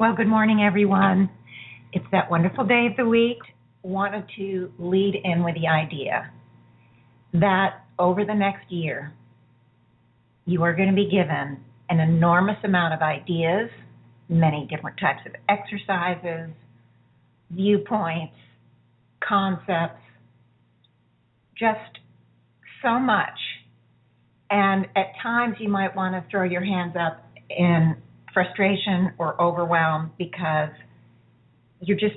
Well, good morning, everyone. It's that wonderful day of the week. Wanted to lead in with the idea that over the next year, you are going to be given an enormous amount of ideas, many different types of exercises, viewpoints, concepts, just so much. And at times you might want to throw your hands up in frustration or overwhelm because you're just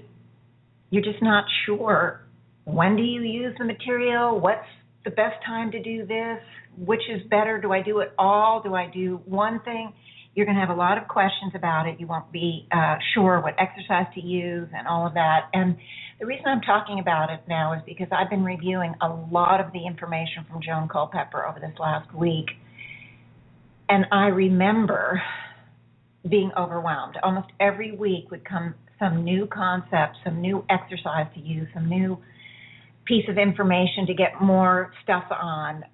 not sure, when do you use the material, what's the best time to do this, which is better, do I do it all, do I do one thing? You're going to have a lot of questions about it. You won't be sure what exercise to use and all of that. And the reason I'm talking about it now is because I've been reviewing a lot of the information from Joan Culpepper over this last week, and I remember being overwhelmed. Almost every week would come some new concept, some new exercise to use, some new piece of information to get more stuff on,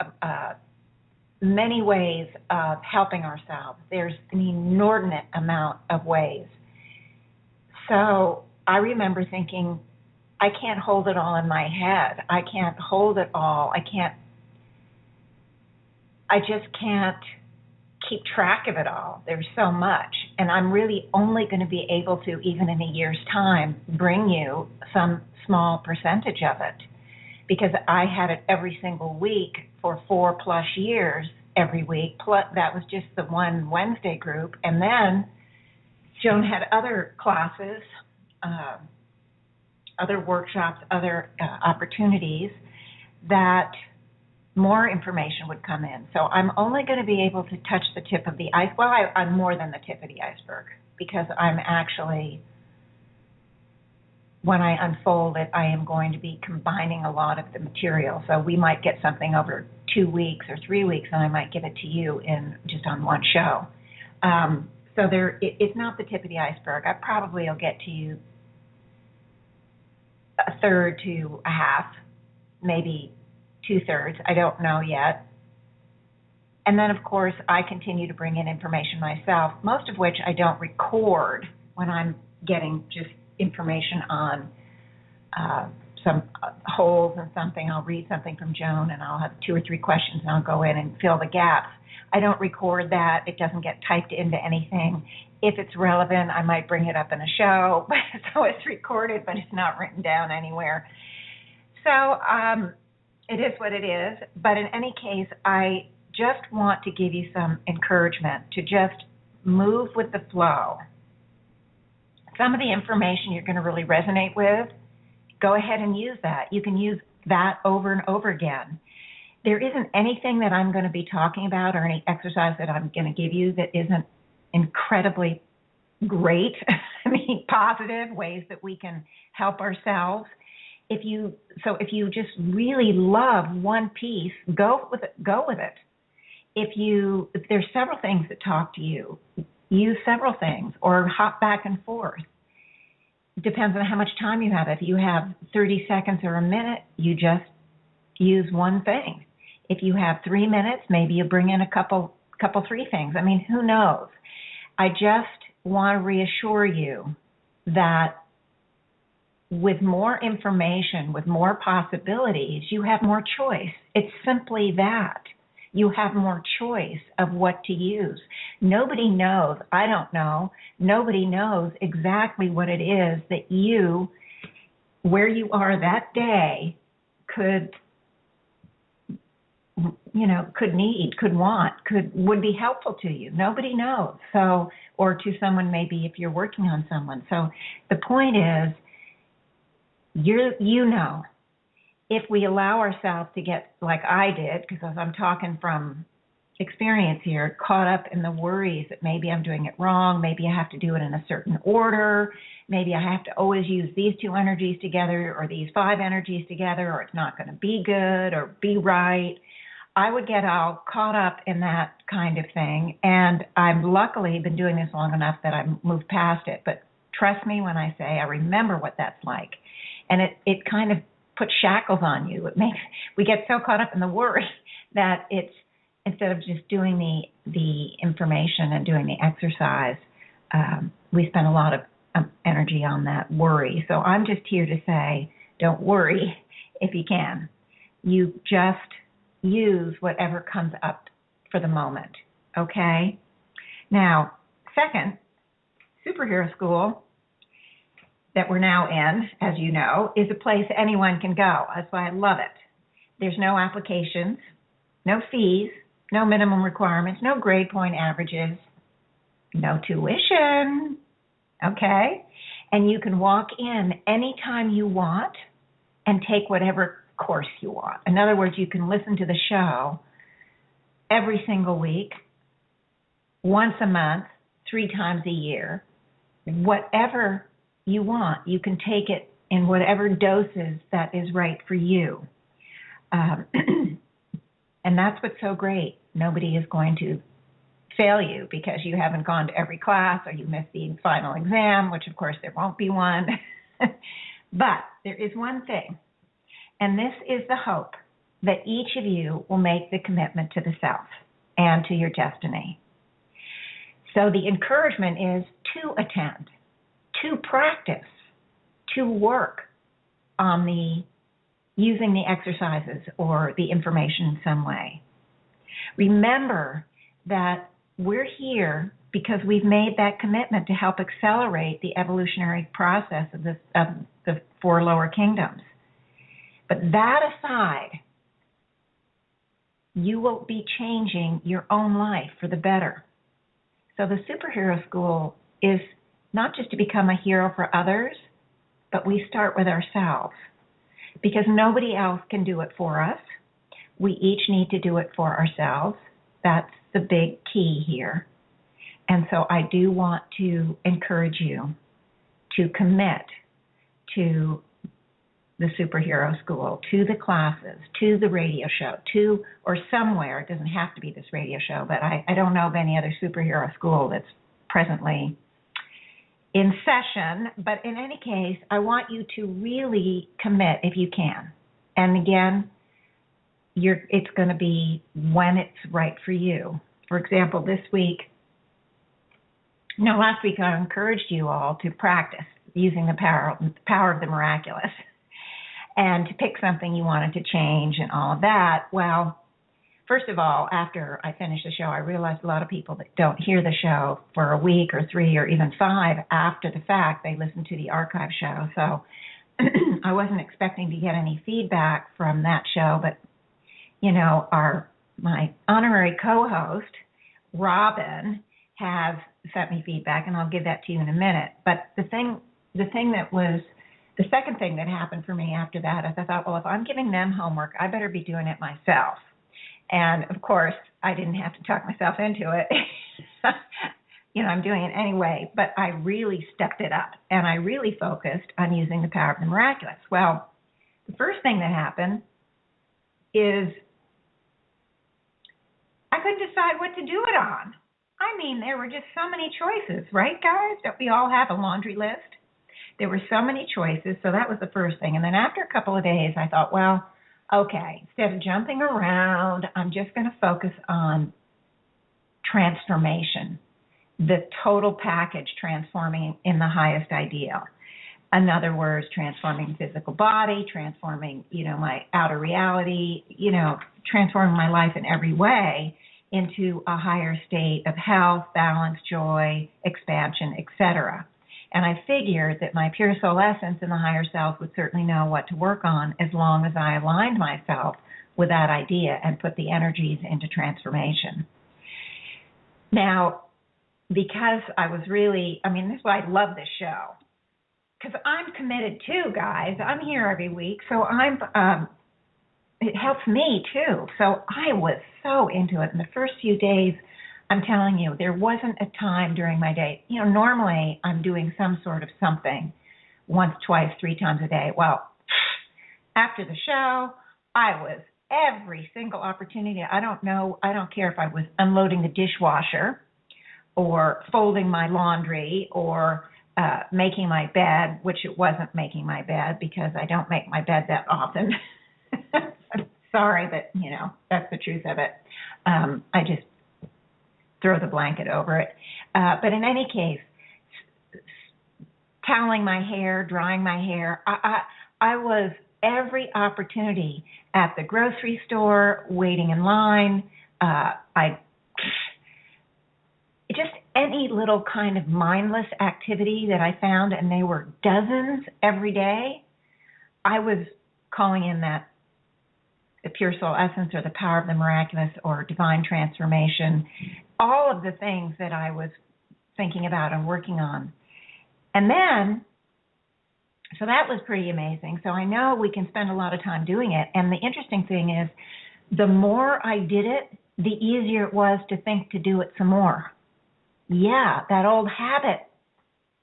many ways of helping ourselves. There's an inordinate amount of ways. So I remember thinking, I can't hold it all in my head. I can't hold it all. I just can't keep track of it all. There's so much. And I'm really only going to be able to, even in a year's time, bring you some small percentage of it. Because I had it every single week for 4+ years, every week. Plus, that was just the one Wednesday group. And then Joan had other classes, other workshops, other opportunities that more information would come in. So I'm only going to be able to touch the tip of the iceberg. Well, I'm more than the tip of the iceberg, because I'm actually, when I unfold it, I am going to be combining a lot of the material. So we might get something over 2 weeks or 3 weeks, and I might give it to you in just on one show. So it's not the tip of the iceberg. I probably will get to you a third to a half, maybe 2/3. I don't know yet. And then, of course, I continue to bring in information myself, most of which I don't record when I'm getting just information on some holes in something. I'll read something from Joan, and I'll have 2 or 3 questions, and I'll go in and fill the gaps. I don't record that. It doesn't get typed into anything. If it's relevant, I might bring it up in a show. So it's recorded, but it's not written down anywhere. So it is what it is. But in any case, I just want to give you some encouragement to just move with the flow. Some of the information you're going to really resonate with, go ahead and use that. You can use that over and over again. There isn't anything that I'm going to be talking about or any exercise that I'm going to give you that isn't incredibly great. I mean, positive ways that we can help ourselves. If you just really love one piece, go with it. If there's several things that talk to you, use several things or hop back and forth. It depends on how much time you have. If you have 30 seconds or a minute, you just use one thing. If you have 3 minutes, maybe you bring in a couple 3 things. I mean, who knows? I just want to reassure you that with more information, with more possibilities, you have more choice. It's simply that. You have more choice of what to use. Nobody knows, I don't know, nobody knows exactly what it is that you, where you are that day, could need, could want, would be helpful to you. Nobody knows. So, or to someone maybe if you're working on someone. So the point is, you know, if we allow ourselves to get, like I did, because I'm talking from experience here, caught up in the worries that maybe I'm doing it wrong, maybe I have to do it in a certain order, maybe I have to always use these 2 energies together or these 5 energies together, or it's not going to be good or be right. I would get all caught up in that kind of thing, and I've luckily been doing this long enough that I've moved past it. But trust me when I say I remember what that's like, and it kind of puts shackles on you. We get so caught up in the worry that it's, instead of just doing the information and doing the exercise, we spend a lot of energy on that worry. So I'm just here to say, don't worry if you can. You just use whatever comes up for the moment, okay? Now, second, superhero school that we're now in, as you know, is a place anyone can go. That's why I love it. There's no applications, no fees, no minimum requirements, no grade point averages, no tuition, okay? And you can walk in anytime you want and take whatever course you want. In other words, you can listen to the show every single week, once a month, 3 times a year, whatever you want. You can take it in whatever doses that is right for you. And that's what's so great. Nobody is going to fail you because you haven't gone to every class or you missed the final exam, which of course there won't be one. But there is one thing, and this is the hope that each of you will make the commitment to the self and to your destiny. So the encouragement is to attend, to practice, to work on using the exercises or the information in some way. Remember that we're here because we've made that commitment to help accelerate the evolutionary process of the 4 lower kingdoms. But that aside, you will be changing your own life for the better. So the superhero school is not just to become a hero for others, but we start with ourselves because nobody else can do it for us. We each need to do it for ourselves. That's the big key here. And so I do want to encourage you to commit to the superhero school, to the classes, to the radio show, or somewhere. It doesn't have to be this radio show, but I don't know of any other superhero school that's presently in session. But in any case, I want you to really commit if you can. And again, it's going to be when it's right for you. For example, last week I encouraged you all to practice using the power of the miraculous and to pick something you wanted to change and all of that. Well, first of all, after I finished the show, I realized a lot of people that don't hear the show for a week or 3 or even 5 after the fact, they listen to the archive show. So I wasn't expecting to get any feedback from that show, but my honorary co-host, Robin, has sent me feedback, and I'll give that to you in a minute. But the second thing that happened for me after that is I thought, well, if I'm giving them homework, I better be doing it myself. And of course, I didn't have to talk myself into it. I'm doing it anyway, but I really stepped it up, and I really focused on using the power of the miraculous. Well, the first thing that happened is I couldn't decide what to do it on. I mean, there were just so many choices, right, guys? Don't we all have a laundry list? There were so many choices, so that was the first thing. And then after a couple of days, I thought, well, okay, instead of jumping around, I'm just going to focus on transformation, the total package transforming in the highest ideal. In other words, transforming the physical body, transforming, my outer reality, transforming my life in every way into a higher state of health, balance, joy, expansion, etc. And I figured that my pure soul essence and the higher self would certainly know what to work on as long as I aligned myself with that idea and put the energies into transformation. Now, because I was really, this is why I love this show, because I'm committed too, guys. I'm here every week, so it helps me too. So I was so into it. In the first few days, I'm telling you, there wasn't a time during my day. Normally I'm doing some sort of something once, twice, 3 times a day. Well, after the show, I was every single opportunity. I don't care if I was unloading the dishwasher or folding my laundry or making my bed, which it wasn't making my bed because I don't make my bed that often. I'm sorry, but, that's the truth of it. I just throw the blanket over it. But in any case, toweling my hair, drying my hair. I was every opportunity at the grocery store, waiting in line. I just any little kind of mindless activity that I found, and they were dozens every day. I was calling in that the pure soul essence or the power of the miraculous or divine transformation, all of the things that I was thinking about and working on. And then, so that was pretty amazing. So I know we can spend a lot of time doing it. And the interesting thing is, the more I did it, the easier it was to think to do it some more. Yeah, that old habit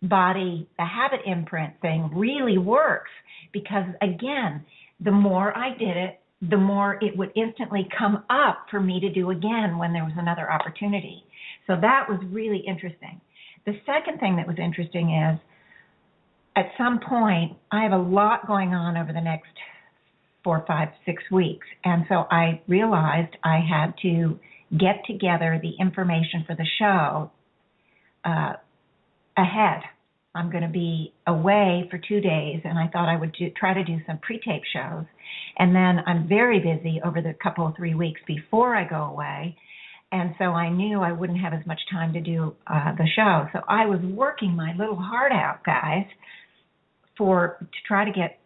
body, the habit imprint thing really works because, again, the more I did it, the more it would instantly come up for me to do again when there was another opportunity. So that was really interesting. The second thing that was interesting is, at some point, I have a lot going on over the next 4, 5, 6 weeks. And so I realized I had to get together the information for the show ahead. I'm going to be away for 2 days, and I thought I would try to do some pre-tape shows. And then I'm very busy over the couple of 3 weeks before I go away. And so I knew I wouldn't have as much time to do the show. So I was working my little heart out, guys, to try to get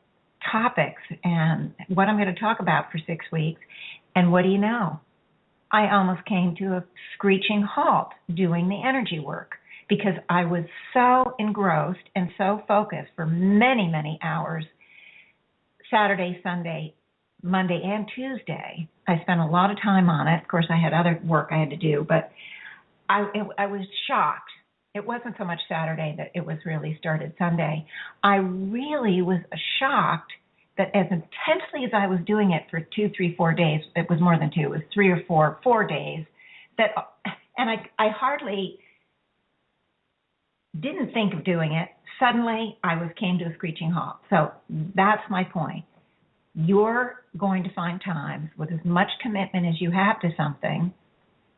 topics and what I'm going to talk about for 6 weeks. And what do you know? I almost came to a screeching halt doing the energy work because I was so engrossed and so focused for many, many hours, Saturday, Sunday, Monday, and Tuesday. I spent a lot of time on it. Of course, I had other work I had to do, but I was shocked. It wasn't so much Saturday that it was really started Sunday. I really was shocked that as intensely as I was doing it for 2, 3, 4 days, it was more than 2, it was 3 or 4 days, and I hardly didn't think of doing it. Suddenly, came to a screeching halt. So that's my point. You're going to find times with as much commitment as you have to something,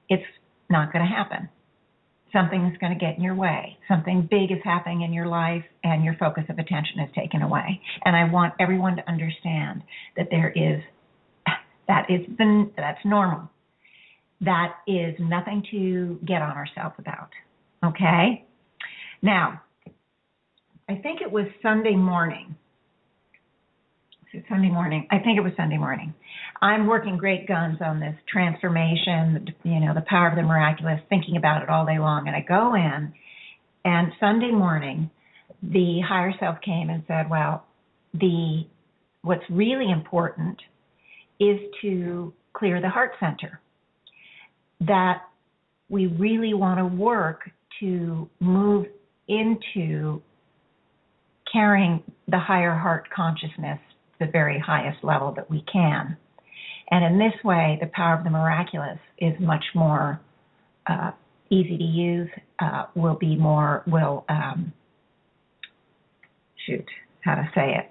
it's not going to happen. Something is going to get in your way. Something big is happening in your life, and your focus of attention is taken away. And I want everyone to understand that that's normal. That is nothing to get on ourselves about. Okay? Now, I think it was Sunday morning. I think it was Sunday morning. I'm working great guns on this transformation, the power of the miraculous, thinking about it all day long. And I go in, and Sunday morning, the higher self came and said, well, what's really important is to clear the heart center. That we really want to work to move into carrying the higher heart consciousness to the very highest level that we can. And in this way, the power of the miraculous is much more easy to use, how to say it.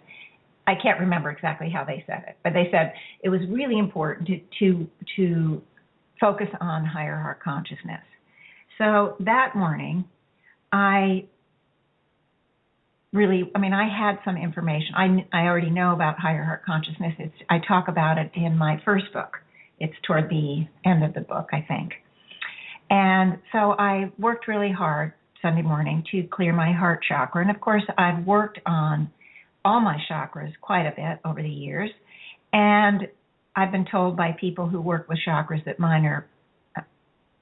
I can't remember exactly how they said it, but they said it was really important to focus on higher heart consciousness. So that morning, I had some information. I already know about higher heart consciousness. I talk about it in my first book. It's toward the end of the book, I think. And so I worked really hard Sunday morning to clear my heart chakra. And of course, I've worked on all my chakras quite a bit over the years. And I've been told by people who work with chakras that mine are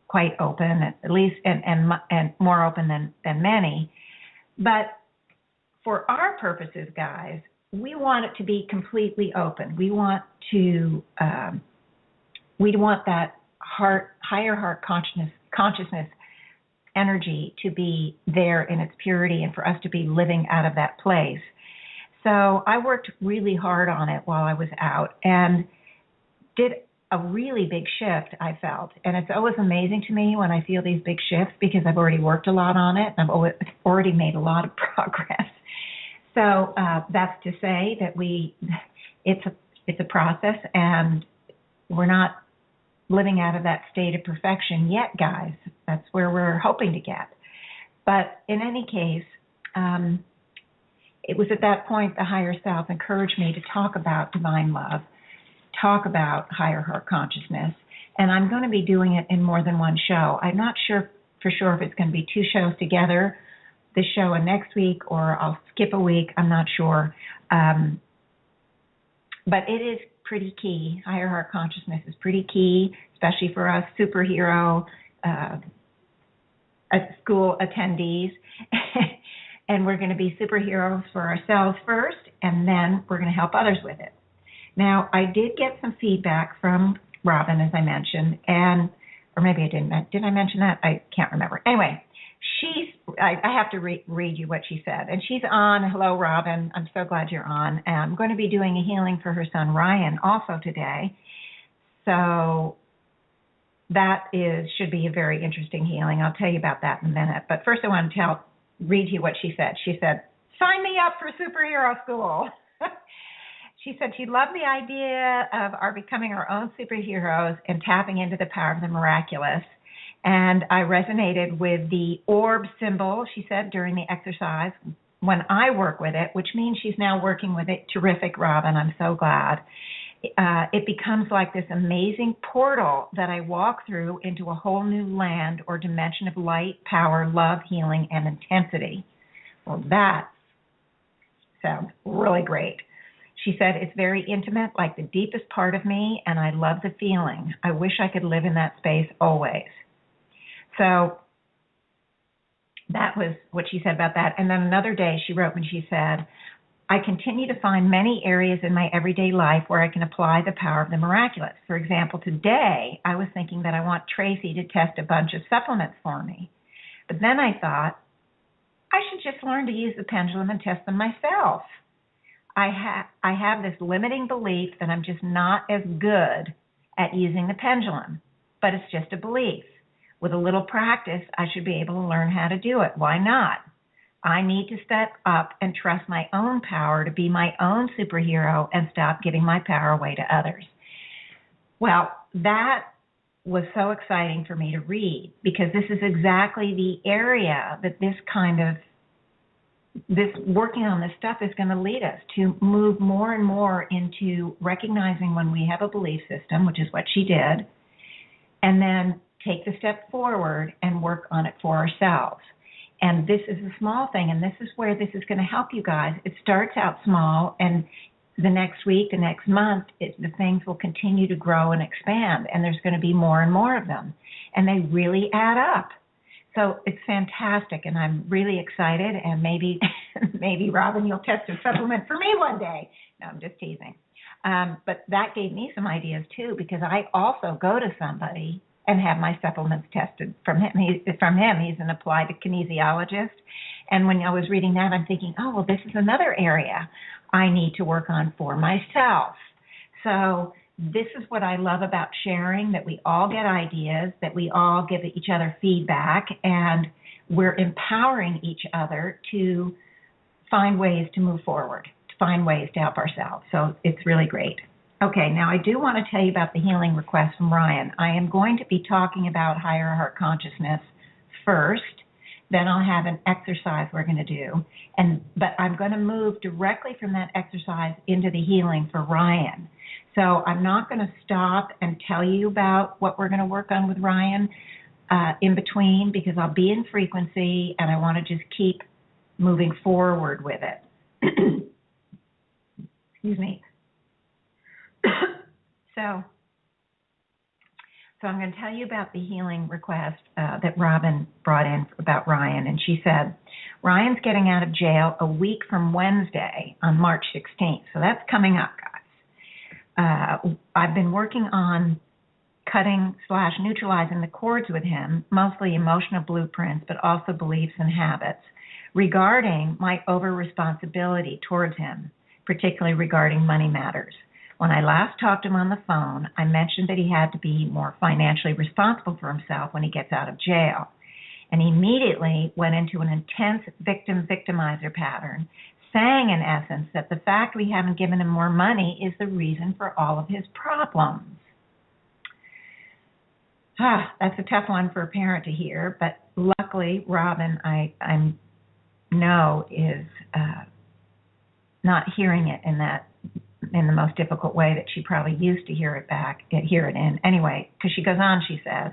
quite open, at least, and more open than many. But for our purposes, guys, we want it to be completely open. We want that higher heart consciousness energy to be there in its purity and for us to be living out of that place. So I worked really hard on it while I was out and did a really big shift, I felt. And it's always amazing to me when I feel these big shifts because I've already worked a lot on it and I've already made a lot of progress. So that's to say that it's a process, and we're not living out of that state of perfection yet, guys. That's where we're hoping to get. But in any case, it was at that point the higher self encouraged me to talk about divine love, talk about higher heart consciousness, and I'm going to be doing it in more than one show. I'm not sure for sure if it's going to be 2 shows together, this show and next week, or I'll skip a week. I'm not sure. But it is pretty key. Higher heart consciousness is pretty key, especially for us superhero school attendees. And we're going to be superheroes for ourselves first, and then we're going to help others with it. Now, I did get some feedback from Robin, as I mentioned, or maybe I didn't. Did I mention that? I can't remember. Anyway, I have to read you what she said. And she's on. Hello, Robin. I'm so glad you're on. And I'm going to be doing a healing for her son, Ryan, also today. So that should be a very interesting healing. I'll tell you about that in a minute. But first I want to read you what she said. She said, sign me up for superhero school. She said she loved the idea of our becoming our own superheroes and tapping into the power of the miraculous. And I resonated with the orb symbol, she said, during the exercise when I work with it, which means she's now working with it. Terrific, Robin. I'm so glad. It becomes like this amazing portal that I walk through into a whole new land or dimension of light, power, love, healing, and intensity. Well, that sounds really great. She said, it's very intimate, like the deepest part of me, and I love the feeling. I wish I could live in that space always. So that was what she said about that. And then another day she wrote when she said, I continue to find many areas in my everyday life where I can apply the power of the miraculous. For example, today I was thinking that I want Tracy to test a bunch of supplements for me. But then I thought, I should just learn to use the pendulum and test them myself. I have this limiting belief that I'm just not as good at using the pendulum, but it's just a belief. With a little practice, I should be able to learn how to do it. Why not? I need to step up and trust my own power to be my own superhero and stop giving my power away to others. Well, that was so exciting for me to read because this is exactly the area that this working on this stuff is going to lead us to move more and more into recognizing when we have a belief system, which is what she did, and then take the step forward and work on it for ourselves. And this is a small thing, and this is where this is going to help you guys. It starts out small, and the next week, the next month, the things will continue to grow and expand, and there's going to be more and more of them, and they really add up. So it's fantastic, and I'm really excited, and maybe, Robin, you'll test a supplement for me one day. No, I'm just teasing. But that gave me some ideas, too, because I also go to somebody and have my supplements tested from him. He's an applied kinesiologist. And when I was reading that, I'm thinking, oh, well, this is another area I need to work on for myself. So this is what I love about sharing, that we all get ideas, that we all give each other feedback, and we're empowering each other to find ways to move forward, to find ways to help ourselves. So it's really great. Okay, now I do want to tell you about the healing request from Ryan. I am going to be talking about higher heart consciousness first, then I'll have an exercise we're going to do, but I'm going to move directly from that exercise into the healing for Ryan. So I'm not going to stop and tell you about what we're going to work on with Ryan in between, because I'll be in frequency and I want to just keep moving forward with it. Excuse me. So I'm going to tell you about the healing request that Robin brought in about Ryan. And she said, Ryan's getting out of jail a week from Wednesday on March 16th. So that's coming up, guys. I've been working on cutting/neutralizing the cords with him, mostly emotional blueprints, but also beliefs and habits, regarding my over-responsibility towards him, particularly regarding money matters. When I last talked to him on the phone, I mentioned that he had to be more financially responsible for himself when he gets out of jail. And he immediately went into an intense victim-victimizer pattern, saying in essence that the fact we haven't given him more money is the reason for all of his problems. That's a tough one for a parent to hear, but luckily Robin, I know, is not hearing it in the most difficult way that she probably used to hear it in. Anyway, because she goes on, she says,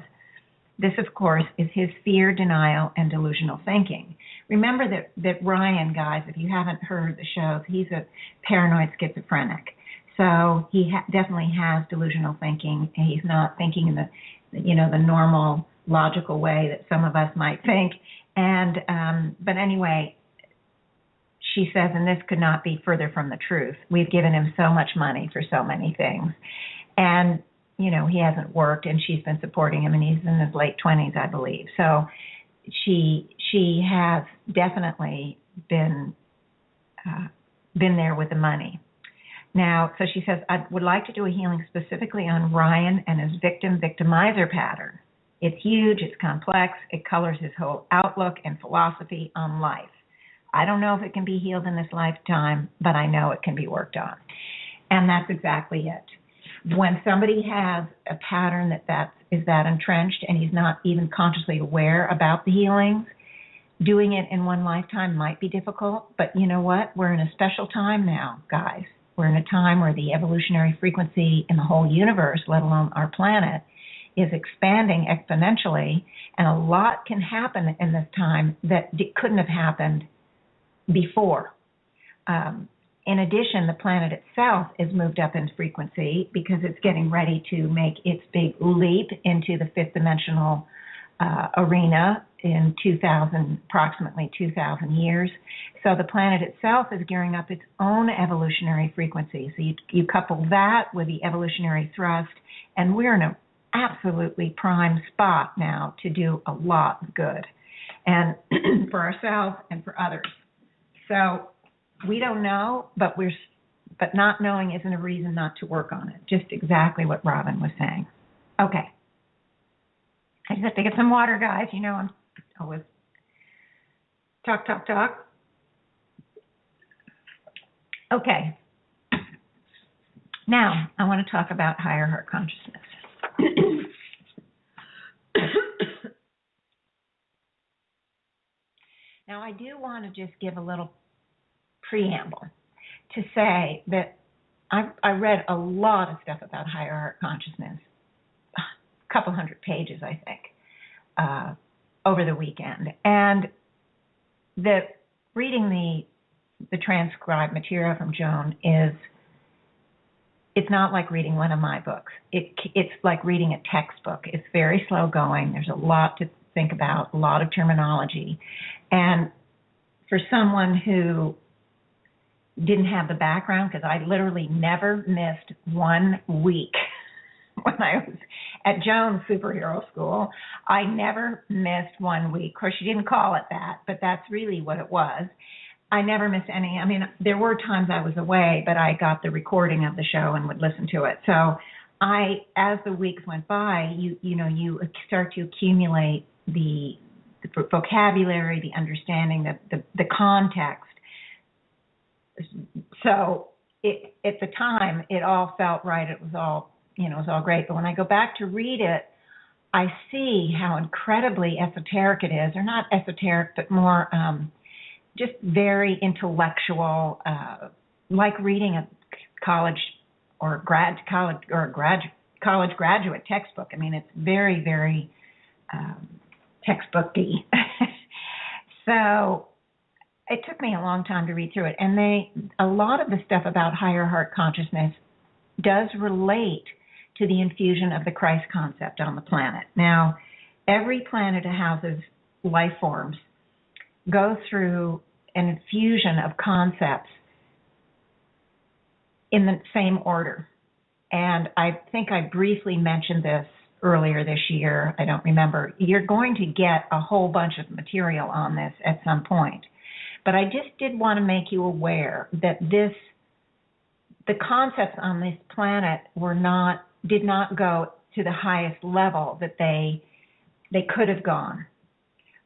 this, of course, is his fear, denial, and delusional thinking. Remember that Ryan, guys, if you haven't heard the shows, he's a paranoid schizophrenic. So he definitely has delusional thinking, and he's not thinking in the normal, logical way that some of us might think. And but anyway, she says, and this could not be further from the truth. We've given him so much money for so many things. And, he hasn't worked, and she's been supporting him, and he's in his late 20s, I believe. So she has definitely been there with the money. Now, so she says, I would like to do a healing specifically on Ryan and his victim-victimizer pattern. It's huge, it's complex, it colors his whole outlook and philosophy on life. I don't know if it can be healed in this lifetime, but I know it can be worked on. And that's exactly it. When somebody has a pattern that is entrenched and he's not even consciously aware about the healings, doing it in one lifetime might be difficult, but you know what? We're in a special time now, guys. We're in a time where the evolutionary frequency in the whole universe, let alone our planet, is expanding exponentially, and a lot can happen in this time that couldn't have happened before. In addition, the planet itself is moved up in frequency because it's getting ready to make its big leap into the fifth dimensional arena in approximately 2,000 years. So the planet itself is gearing up its own evolutionary frequency. So you couple that with the evolutionary thrust, and we're in an absolutely prime spot now to do a lot of good, and for ourselves and for others. So we don't know, but not knowing isn't a reason not to work on it. Just exactly what Robin was saying. Okay. I just have to get some water, guys. I'm always talk. Okay. Now, I want to talk about higher heart consciousness. Now, I do want to just give a little preamble to say that I read a lot of stuff about higher heart consciousness, a couple hundred pages, I think, over the weekend. And reading the transcribed material from Joan it's not like reading one of my books. It's like reading a textbook. It's very slow going. There's a lot to think about, a lot of terminology. And for someone who didn't have the background, because I literally never missed 1 week when I was at Joan's superhero school. I never missed 1 week. Of course, she didn't call it that, but that's really what it was. I never missed any. I mean, there were times I was away, but I got the recording of the show and would listen to it. So as the weeks went by, you start to accumulate the vocabulary, the understanding, the context. So at the time, it all felt right. It was all great. But when I go back to read it, I see how incredibly esoteric it is, or not esoteric, but more just very intellectual, like reading a college graduate textbook. I mean, it's very, very textbooky. So it took me a long time to read through it. And a lot of the stuff about higher heart consciousness does relate to the infusion of the Christ concept on the planet. Now, every planet that houses life forms goes through an infusion of concepts in the same order. And I think I briefly mentioned this earlier this year. I don't remember. You're going to get a whole bunch of material on this at some point. But I just did want to make you aware that the concepts on this planet did not go to the highest level that they could have gone.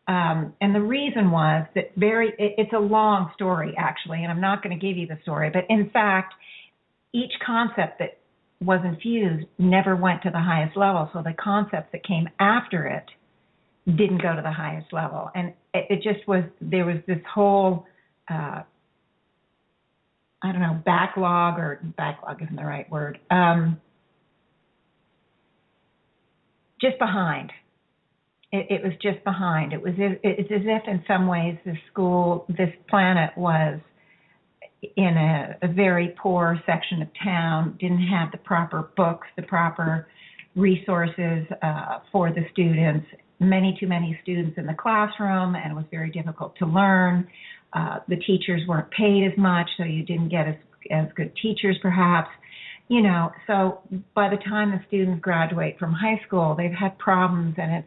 And the reason was that it's a long story, actually, and I'm not going to give you the story, but in fact, each concept that was infused never went to the highest level, so the concepts that came after it didn't go to the highest level. And it just was, there was this whole I don't know, backlog isn't the right word, just behind. It was just behind. It's as if in some ways this planet was in a very poor section of town, didn't have the proper books, the proper resources for the students, too many students in the classroom, and it was very difficult to learn. The teachers weren't paid as much, so you didn't get as good teachers perhaps. So by the time the students graduate from high school, they've had problems, and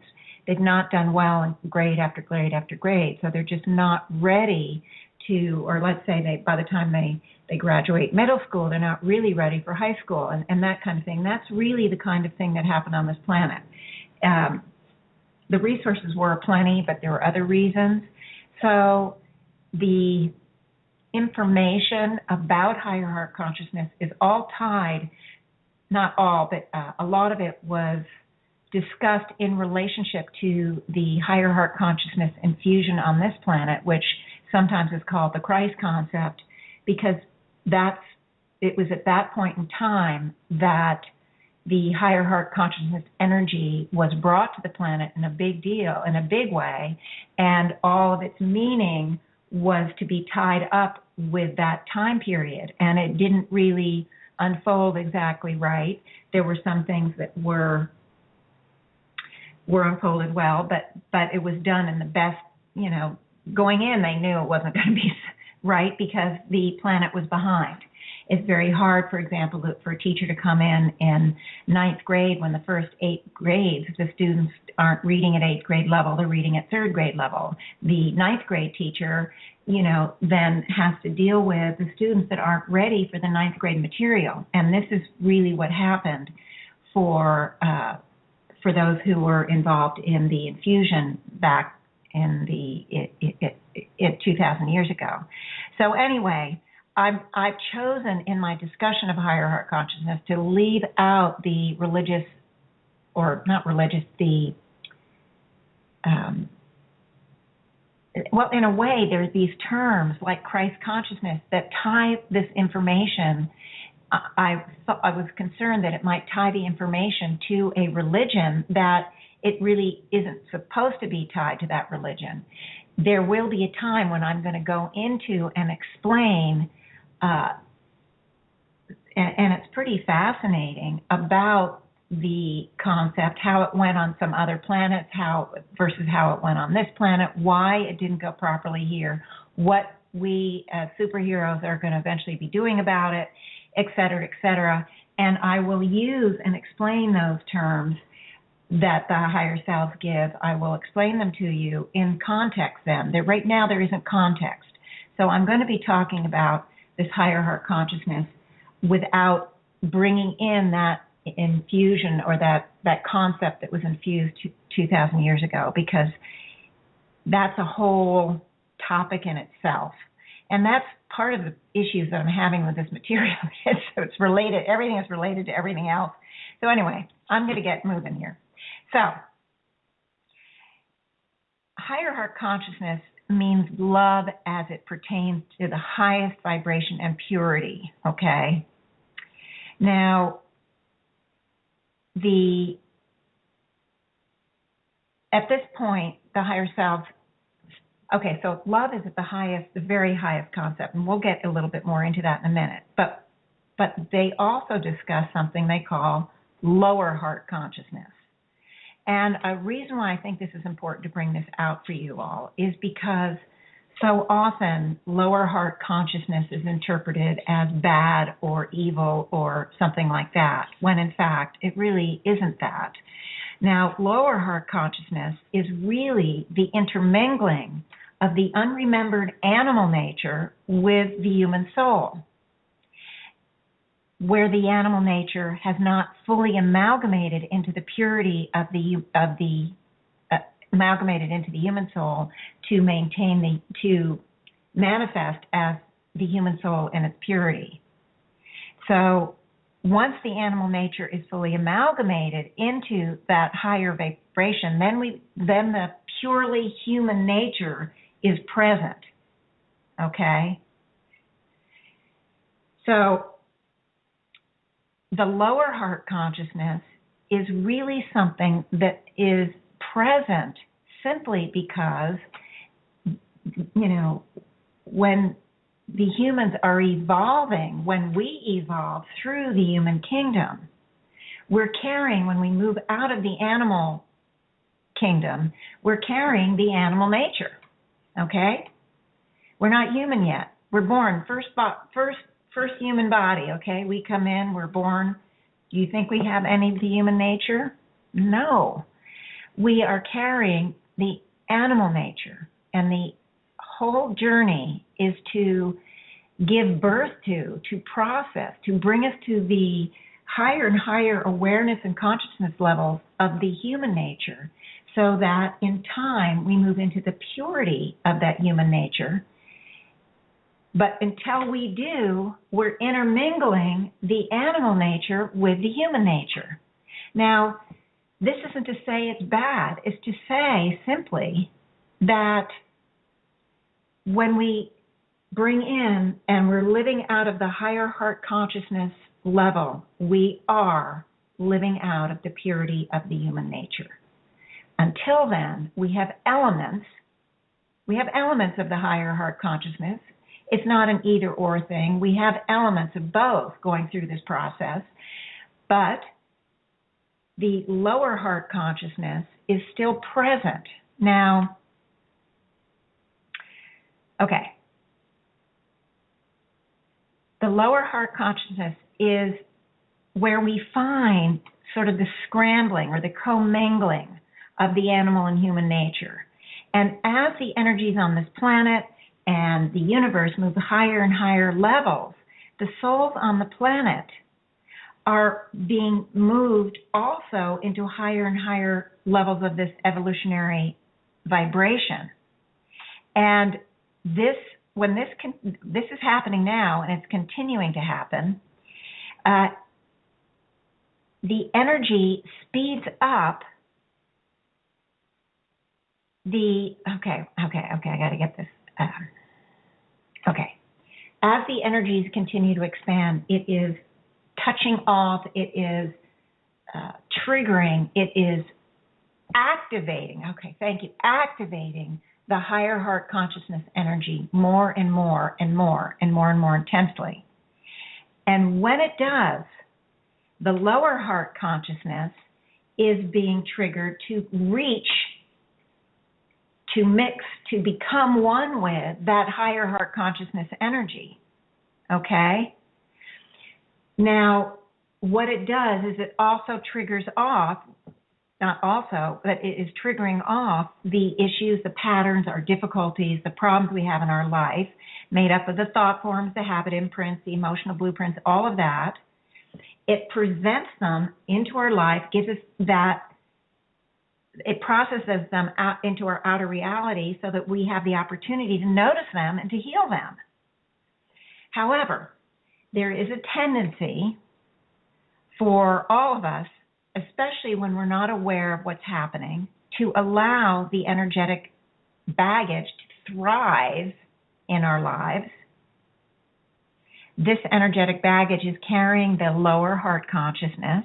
they've not done well in grade after grade after grade, so they're just not ready to, or let's say by the time they graduate middle school, they're not really ready for high school, and that kind of thing. That's really the kind of thing that happened on this planet. The resources were plenty, but there were other reasons. So the information about higher heart consciousness is all tied, not all, but a lot of it was discussed in relationship to the higher heart consciousness infusion on this planet, which sometimes is called the Christ concept, because it was at that point in time that the higher heart consciousness energy was brought to the planet in a big way, and all of its meaning was to be tied up with that time period, and it didn't really unfold exactly right. There were some things that were unfolded well, but it was done in the best, going in, they knew it wasn't going to be right because the planet was behind. It's very hard, for example, for a teacher to come in ninth grade when the first 8 grades, the students aren't reading at 8th grade level, they're reading at 3rd grade level. The ninth grade teacher, then has to deal with the students that aren't ready for the ninth grade material. And this is really what happened for those who were involved in the infusion back in 2,000 years ago. So anyway, I've chosen in my discussion of higher heart consciousness to leave out the religious, or not religious, well, in a way, there's these terms like Christ consciousness that tie this information. I was concerned that it might tie the information to a religion that it really isn't supposed to be tied to that religion. There will be a time when I'm going to go into and explain, and it's pretty fascinating, about the concept, how it went on some other planets, versus how it went on this planet, why it didn't go properly here, what we as superheroes are going to eventually be doing about it, et cetera, et cetera. And I will use and explain those terms that the higher selves give. I will explain them to you in context then. Right now there isn't context. So I'm going to be talking about this higher heart consciousness without bringing in that infusion or that concept that was infused 2,000 years ago, because that's a whole topic in itself. And that's part of the issues that I'm having with this material. It's related, everything is related to everything else. So anyway, I'm going to get moving here. So, higher heart consciousness means love as it pertains to the highest vibration and purity, okay? Now, at this point, the higher self, okay, so love is at the very highest concept, and we'll get a little bit more into that in a minute. But they also discuss something they call lower heart consciousness. And a reason why I think this is important to bring this out for you all is because so often lower heart consciousness is interpreted as bad or evil or something like that, when in fact it really isn't that. Now, lower heart consciousness is really the intermingling of the unremembered animal nature with the human soul, where the animal nature has not fully amalgamated into the purity of the amalgamated into the human soul to manifest as the human soul in its purity. So once the animal nature is fully amalgamated into that higher vibration, then the purely human nature is present. Okay? So the lower heart consciousness is really something that is present simply because, when the humans are evolving, when we evolve through the human kingdom, we're carrying, when we move out of the animal kingdom, we're carrying the animal nature, okay? We're not human yet. We're born, first human body, okay? We come in, we're born. Do you think we have any of the human nature? No. We are carrying the animal nature, and the whole journey is to give birth to process, to bring us to the higher and higher awareness and consciousness levels of the human nature, so that in time we move into the purity of that human nature. But until we do, we're intermingling the animal nature with the human nature. Now, this isn't to say it's bad. It's to say simply that when we bring in and we're living out of the higher heart consciousness level, we are living out of the purity of the human nature. Until then, we have elements of the higher heart consciousness. It's not an either or thing. We have elements of both going through this process, but the lower heart consciousness is still present. Now, okay. The lower heart consciousness is where we find sort of the scrambling or the commingling of the animal and human nature. And as the energies on this planet and the universe move higher and higher levels, the souls on the planet are being moved also into higher and higher levels of this evolutionary vibration. And this is happening now, and it's continuing to happen, the energy speeds up okay, I got to get this. Okay. As the energies continue to expand, it is touching off, it is triggering, it is activating, activating the higher heart consciousness energy more and more and more and more and more intensely. And when it does, the lower heart consciousness is being triggered to reach, to mix, to become one with that higher heart consciousness energy, okay? Now, what it does is it also triggers off, not also, but it is triggering off the issues, the patterns, our difficulties, the problems we have in our life, made up of the thought forms, the habit imprints, the emotional blueprints, all of that. It presents them into our life, gives us that, it processes them out into our outer reality so that we have the opportunity to notice them and to heal them. However, there is a tendency for all of us, especially when we're not aware of what's happening, to allow the energetic baggage to thrive in our lives. This energetic baggage is carrying the lower heart consciousness.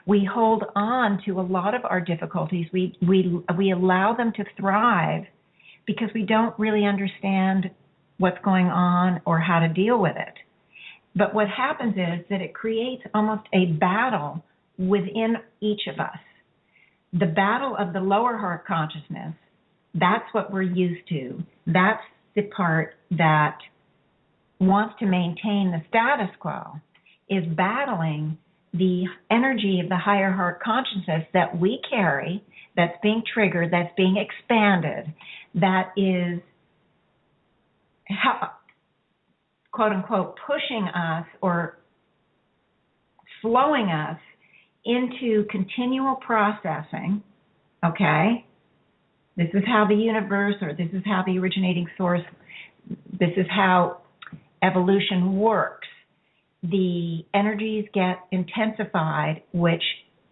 We hold on to a lot of our difficulties. We allow them to thrive because we don't really understand what's going on or how to deal with it. But what happens is that it creates almost a battle within each of us. The battle of the lower heart consciousness, that's what we're used to. That's the part that wants to maintain the status quo, is battling the energy of the higher heart consciousness that we carry, that's being triggered, that's being expanded, that is, quote unquote, pushing us or slowing us into continual processing, okay? This is how the universe, or this is how the originating source, this is how evolution works. The energies get intensified, which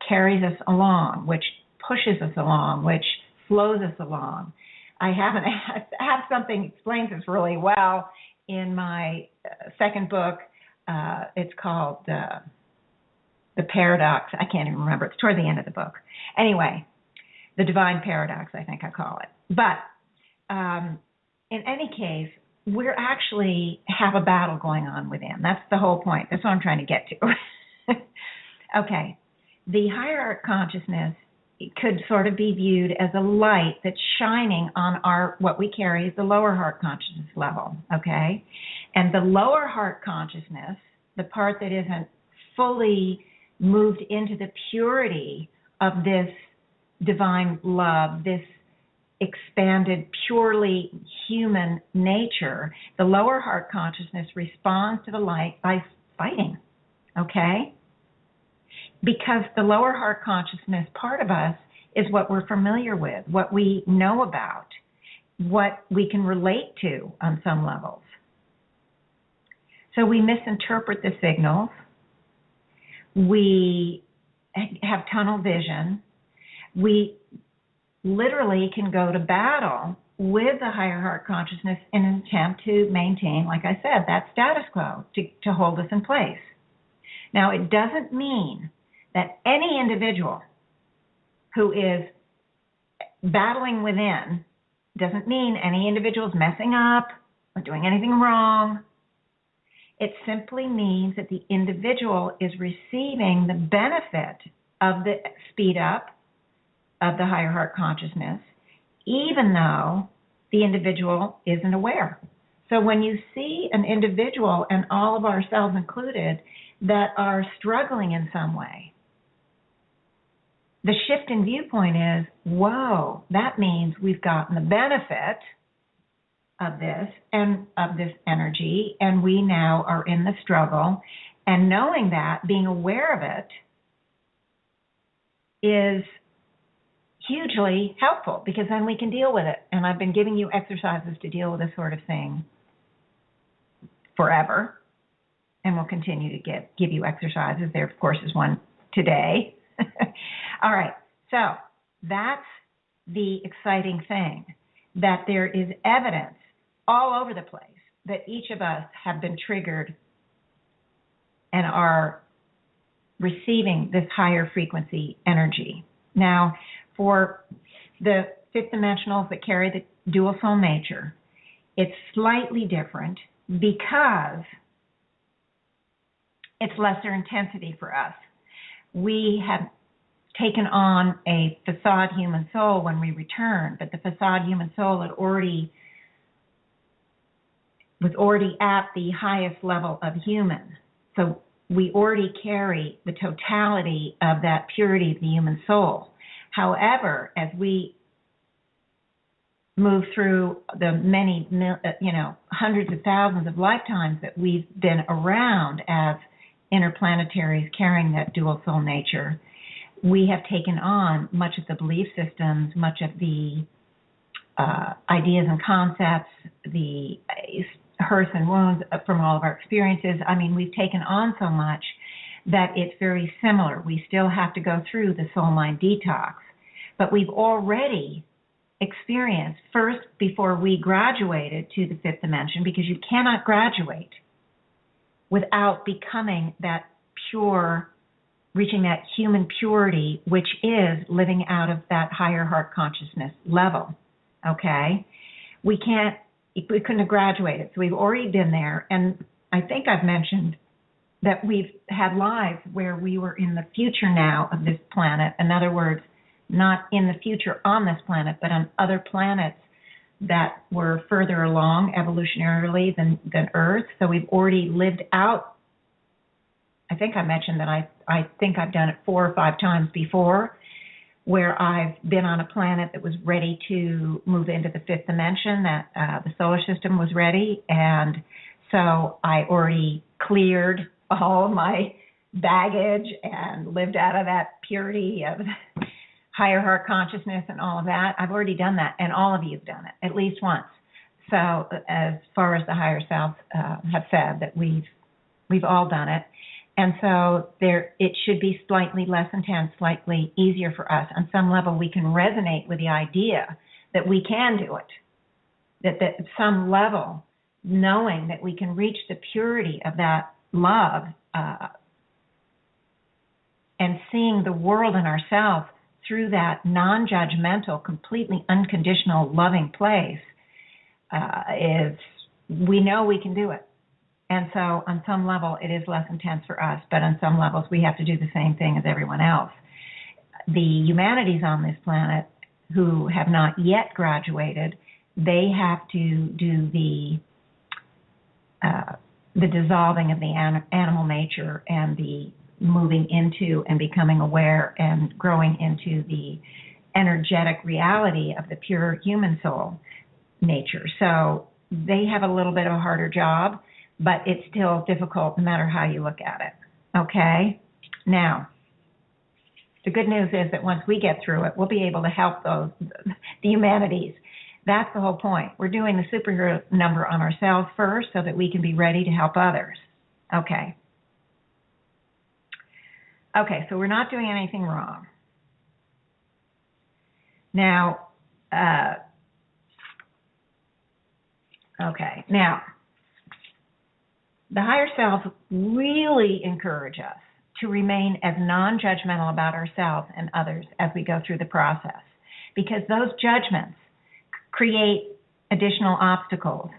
carries us along, which pushes us along, which slows us along. I have something that explains this really well. in my second book. It's called The Paradox. I can't even remember. It's toward the end of the book. Anyway, The Divine Paradox, I think I call it. But in any case, we're actually have a battle going on within. That's the whole point. That's what I'm trying to get to. Okay. The higher art consciousness could sort of be viewed as a light that's shining on what we carry is the lower heart consciousness level, okay? And the lower heart consciousness, the part that isn't fully moved into the purity of this divine love, this expanded, purely human nature, the lower heart consciousness responds to the light by fighting, okay? Because the lower heart consciousness part of us is what we're familiar with, what we know about, what we can relate to on some levels. So we misinterpret the signals. We have tunnel vision. We literally can go to battle with the higher heart consciousness in an attempt to maintain, like I said, that status quo, to hold us in place. Now, it doesn't mean that any individual who is battling within, doesn't mean any individual is messing up or doing anything wrong. It simply means that the individual is receiving the benefit of the speed up of the higher heart consciousness, even though the individual isn't aware. So when you see an individual, and all of ourselves included, that are struggling in some way, the shift in viewpoint is, whoa, that means we've gotten the benefit of this and of this energy, and we now are in the struggle. And knowing that, being aware of it, is hugely helpful, because then we can deal with it. And I've been giving you exercises to deal with this sort of thing forever, and we'll continue to give you exercises. There, of course, is one today. All right, so that's the exciting thing, that there is evidence all over the place that each of us have been triggered and are receiving this higher frequency energy. Now, for the fifth dimensionals that carry the dual soul nature, it's slightly different because it's lesser intensity for us. We have taken on a facade human soul when we return, but the facade human soul was already at the highest level of human. So we already carry the totality of that purity of the human soul. However, as we move through the many, hundreds of thousands of lifetimes that we've been around as interplanetaries carrying that dual soul nature, we have taken on much of the belief systems, much of the ideas and concepts, the hurts and wounds from all of our experiences. I mean, we've taken on so much that it's very similar. We still have to go through the soul mind detox, but we've already experienced, first before we graduated to the fifth dimension, because you cannot graduate without becoming that pure, reaching that human purity, which is living out of that higher heart consciousness level, okay? We couldn't have graduated, so we've already been there. And I think I've mentioned that we've had lives where we were in the future now of this planet. In other words, not in the future on this planet, but on other planets that were further along evolutionarily than Earth. So we've already lived out. I think I mentioned that I think I've done it 4 or 5 times before, where I've been on a planet that was ready to move into the fifth dimension, that the solar system was ready. And so I already cleared all of my baggage and lived out of that purity of higher heart consciousness and all of that. I've already done that, and all of you have done it at least once. So as far as the higher selves have said, that we've all done it. And so it should be slightly less intense, slightly easier for us. On some level, we can resonate with the idea that we can do it, that at some level knowing that we can reach the purity of that love and seeing the world and ourselves through that non-judgmental, completely unconditional, loving place we know we can do it. And so on some level, it is less intense for us, but on some levels, we have to do the same thing as everyone else. The humanities on this planet who have not yet graduated, they have to do the dissolving of the animal nature and the moving into and becoming aware and growing into the energetic reality of the pure human soul nature. So they have a little bit of a harder job, but it's still difficult no matter how you look at it. Okay? Now, the good news is that once we get through it, we'll be able to help the humanities. That's the whole point. We're doing the superhero number on ourselves first so that we can be ready to help others. Okay. Okay, so we're not doing anything wrong. Now, the higher selves really encourage us to remain as non-judgmental about ourselves and others as we go through the process, because those judgments create additional obstacles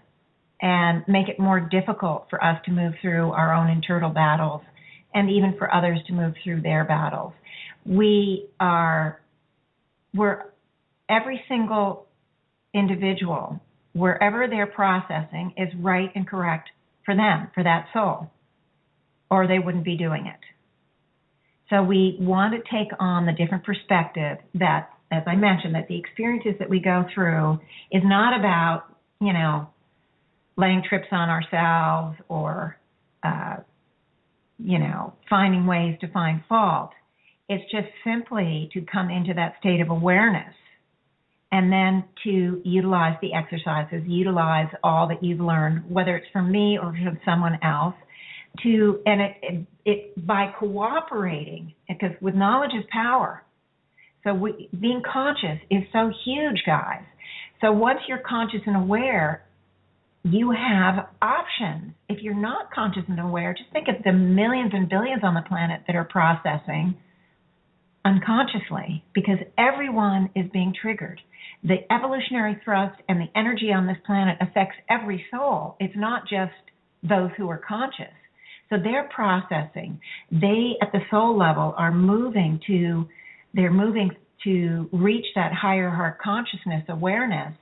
and make it more difficult for us to move through our own internal battles and even for others to move through their battles. Every single individual, wherever they're processing, is right and correct for them, for that soul, or they wouldn't be doing it. So we want to take on the different perspective that, as I mentioned, that the experiences that we go through is not about, laying trips on ourselves or, finding ways to find fault. It's just simply to come into that state of awareness and then to utilize the exercises, utilize all that you've learned, whether it's from me or from someone else, by cooperating, because with knowledge is power. So being conscious is so huge, guys. So once you're conscious and aware, you have options. If you're not conscious and aware, just think of the millions and billions on the planet that are processing unconsciously, because everyone is being triggered. The evolutionary thrust and the energy on this planet affects every soul. It's not just those who are conscious. So they're processing. They, at the soul level, are moving to reach that higher heart consciousness awareness,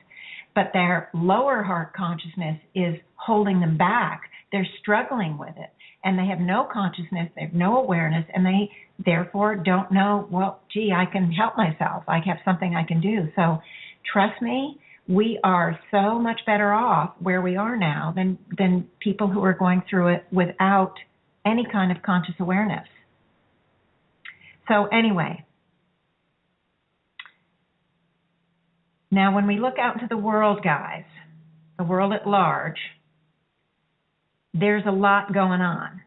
but their lower heart consciousness is holding them back. They're struggling with it, and they have no consciousness, they have no awareness, and they therefore don't know, well, gee, I can help myself. I have something I can do. So trust me, we are so much better off where we are now than people who are going through it without any kind of conscious awareness. So anyway, now when we look out into the world, guys, the world at large, there's a lot going on.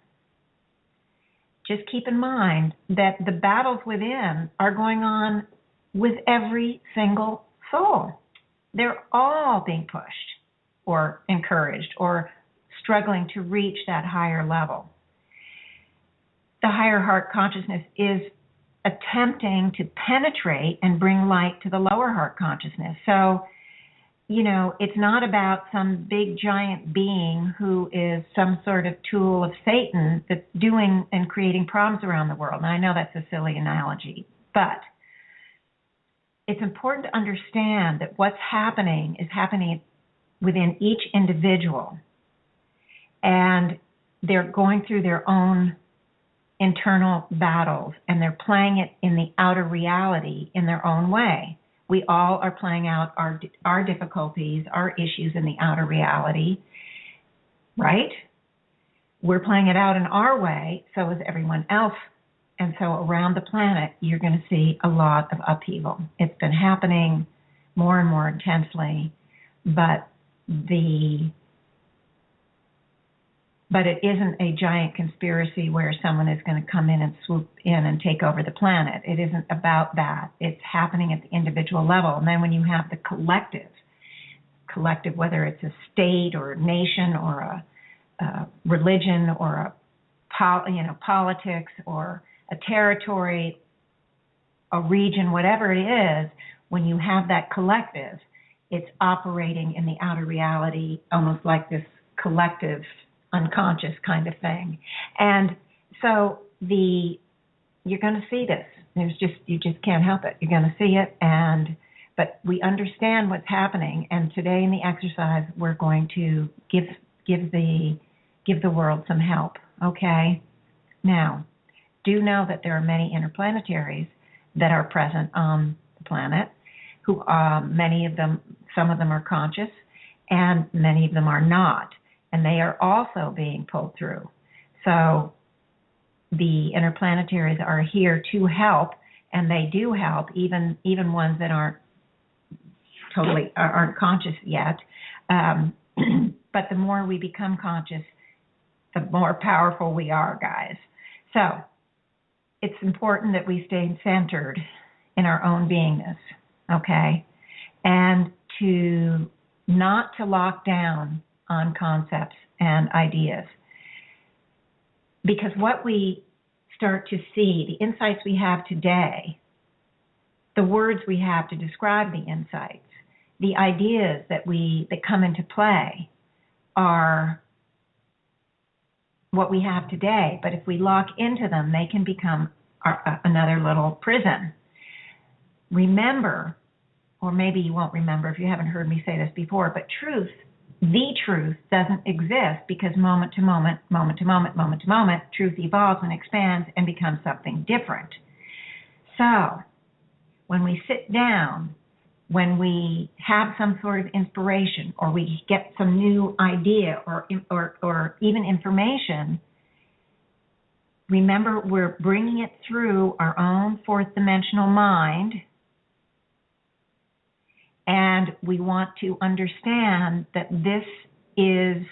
Just keep in mind that the battles within are going on with every single soul. They're all being pushed or encouraged or struggling to reach that higher level. The higher heart consciousness is attempting to penetrate and bring light to the lower heart consciousness. So, it's not about some big giant being who is some sort of tool of Satan that's doing and creating problems around the world. And I know that's a silly analogy, but it's important to understand that what's happening is happening within each individual, and they're going through their own internal battles, and they're playing it in the outer reality in their own way. We all are playing out our difficulties, our issues in the outer reality, right? We're playing it out in our way, so is everyone else. And so around the planet, you're going to see a lot of upheaval. It's been happening more and more intensely, but it isn't a giant conspiracy where someone is going to come in and swoop in and take over the planet. It isn't about that. It's happening at the individual level. And then when you have the collective collective, whether it's a state or a nation or a religion or politics or a territory, a region, whatever it is, when you have that collective, it's operating in the outer reality almost like this collective unconscious kind of thing. And so you're going to see this. You just can't help it. You're going to see it, but we understand what's happening. And today in the exercise, we're going to give the world some help. Okay. Now, do know that there are many interplanetaries that are present on the planet. Who many of them, some of them are conscious, and many of them are not, and they are also being pulled through. So the interplanetaries are here to help, and they do help, even ones that aren't conscious yet. But the more we become conscious, the more powerful we are, guys. So it's important that we stay centered in our own beingness, okay? And not to lock down on concepts and ideas. Because what we start to see, the insights we have today, the words we have to describe the insights, the ideas that come into play are what we have today. But if we lock into them, they can become another little prison. Remember, or maybe you won't remember if you haven't heard me say this before, but the truth doesn't exist because moment to moment, truth evolves and expands and becomes something different. So when we sit down, when we have some sort of inspiration or we get some new idea or even information, remember we're bringing it through our own fourth dimensional mind. And we want to understand that this is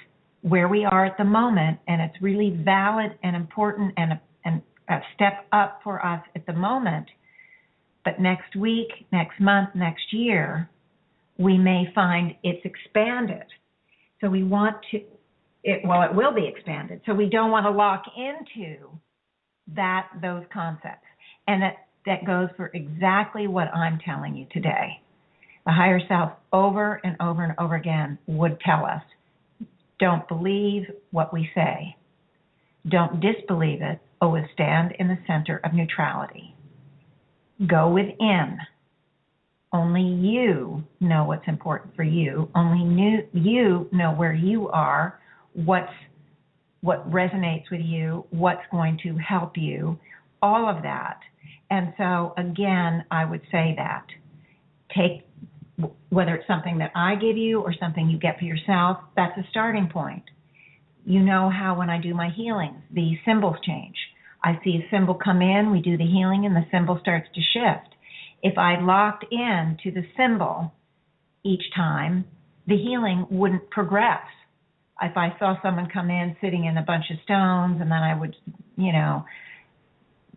where we are at the moment, and it's really valid and important and a step up for us at the moment. But next week, next month, next year, we may find it's expanded. So we want it will be expanded. So we don't want to lock into those concepts. And that goes for exactly what I'm telling you today. The higher self over and over and over again would tell us, don't believe what we say. Don't disbelieve it. Always stand in the center of neutrality. Go within. Only you know what's important for you. Only you know where you are, what resonates with you, what's going to help you, all of that. And so, again, I would say that. Whether it's something that I give you or something you get for yourself, that's a starting point. You know how when I do my healings, the symbols change. I see a symbol come in, we do the healing, and the symbol starts to shift. If I locked in to the symbol each time, the healing wouldn't progress. If I saw someone come in sitting in a bunch of stones, and then I would,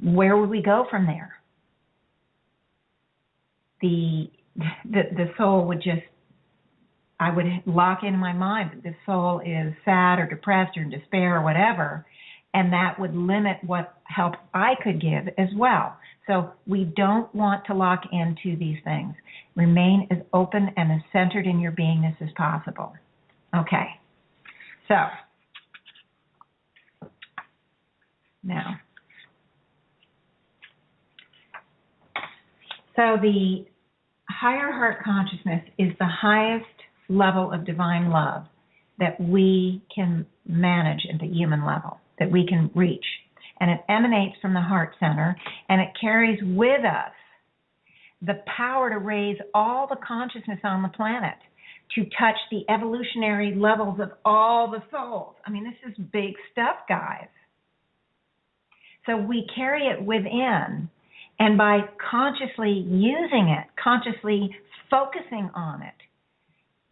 where would we go from there? The soul would I would lock in my mind that the soul is sad or depressed or in despair or whatever, and that would limit what help I could give as well. So we don't want to lock into these things. Remain as open and as centered in your beingness as possible. Okay. So, now. So the higher heart consciousness is the highest level of divine love that we can manage at the human level, that we can reach. And it emanates from the heart center, and it carries with us the power to raise all the consciousness on the planet, to touch the evolutionary levels of all the souls. I mean, this is big stuff, guys. So we carry it within. And by consciously using it, consciously focusing on it,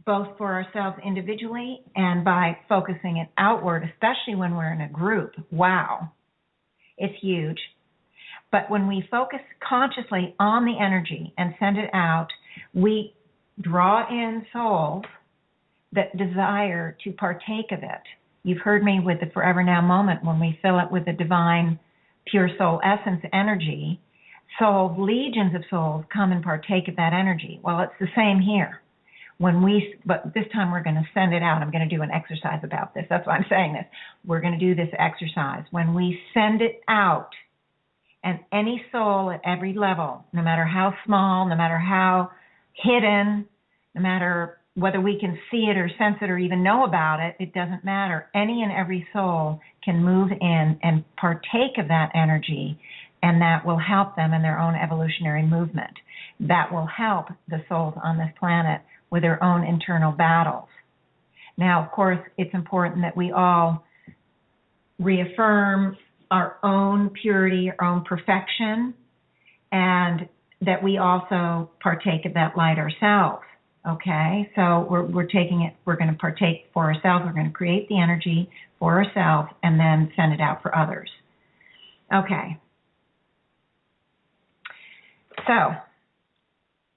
both for ourselves individually and by focusing it outward, especially when we're in a group, wow, it's huge. But when we focus consciously on the energy and send it out, we draw in souls that desire to partake of it. You've heard me with the Forever Now moment when we fill it with the divine, pure soul essence energy. Souls, legions of souls come and partake of that energy. Well, it's the same here. But this time we're going to send it out. I'm going to do an exercise about this. That's why I'm saying this. We're going to do this exercise. When we send it out, and any soul at every level, no matter how small, no matter how hidden, no matter whether we can see it or sense it or even know about it, it doesn't matter. Any and every soul can move in and partake of that energy, and that will help them in their own evolutionary movement. That will help the souls on this planet with their own internal battles. Now, of course, it's important that we all reaffirm our own purity, our own perfection, and that we also partake of that light ourselves. Okay, so we're taking it, we're going to partake for ourselves, we're going to create the energy for ourselves and then send it out for others. Okay. So,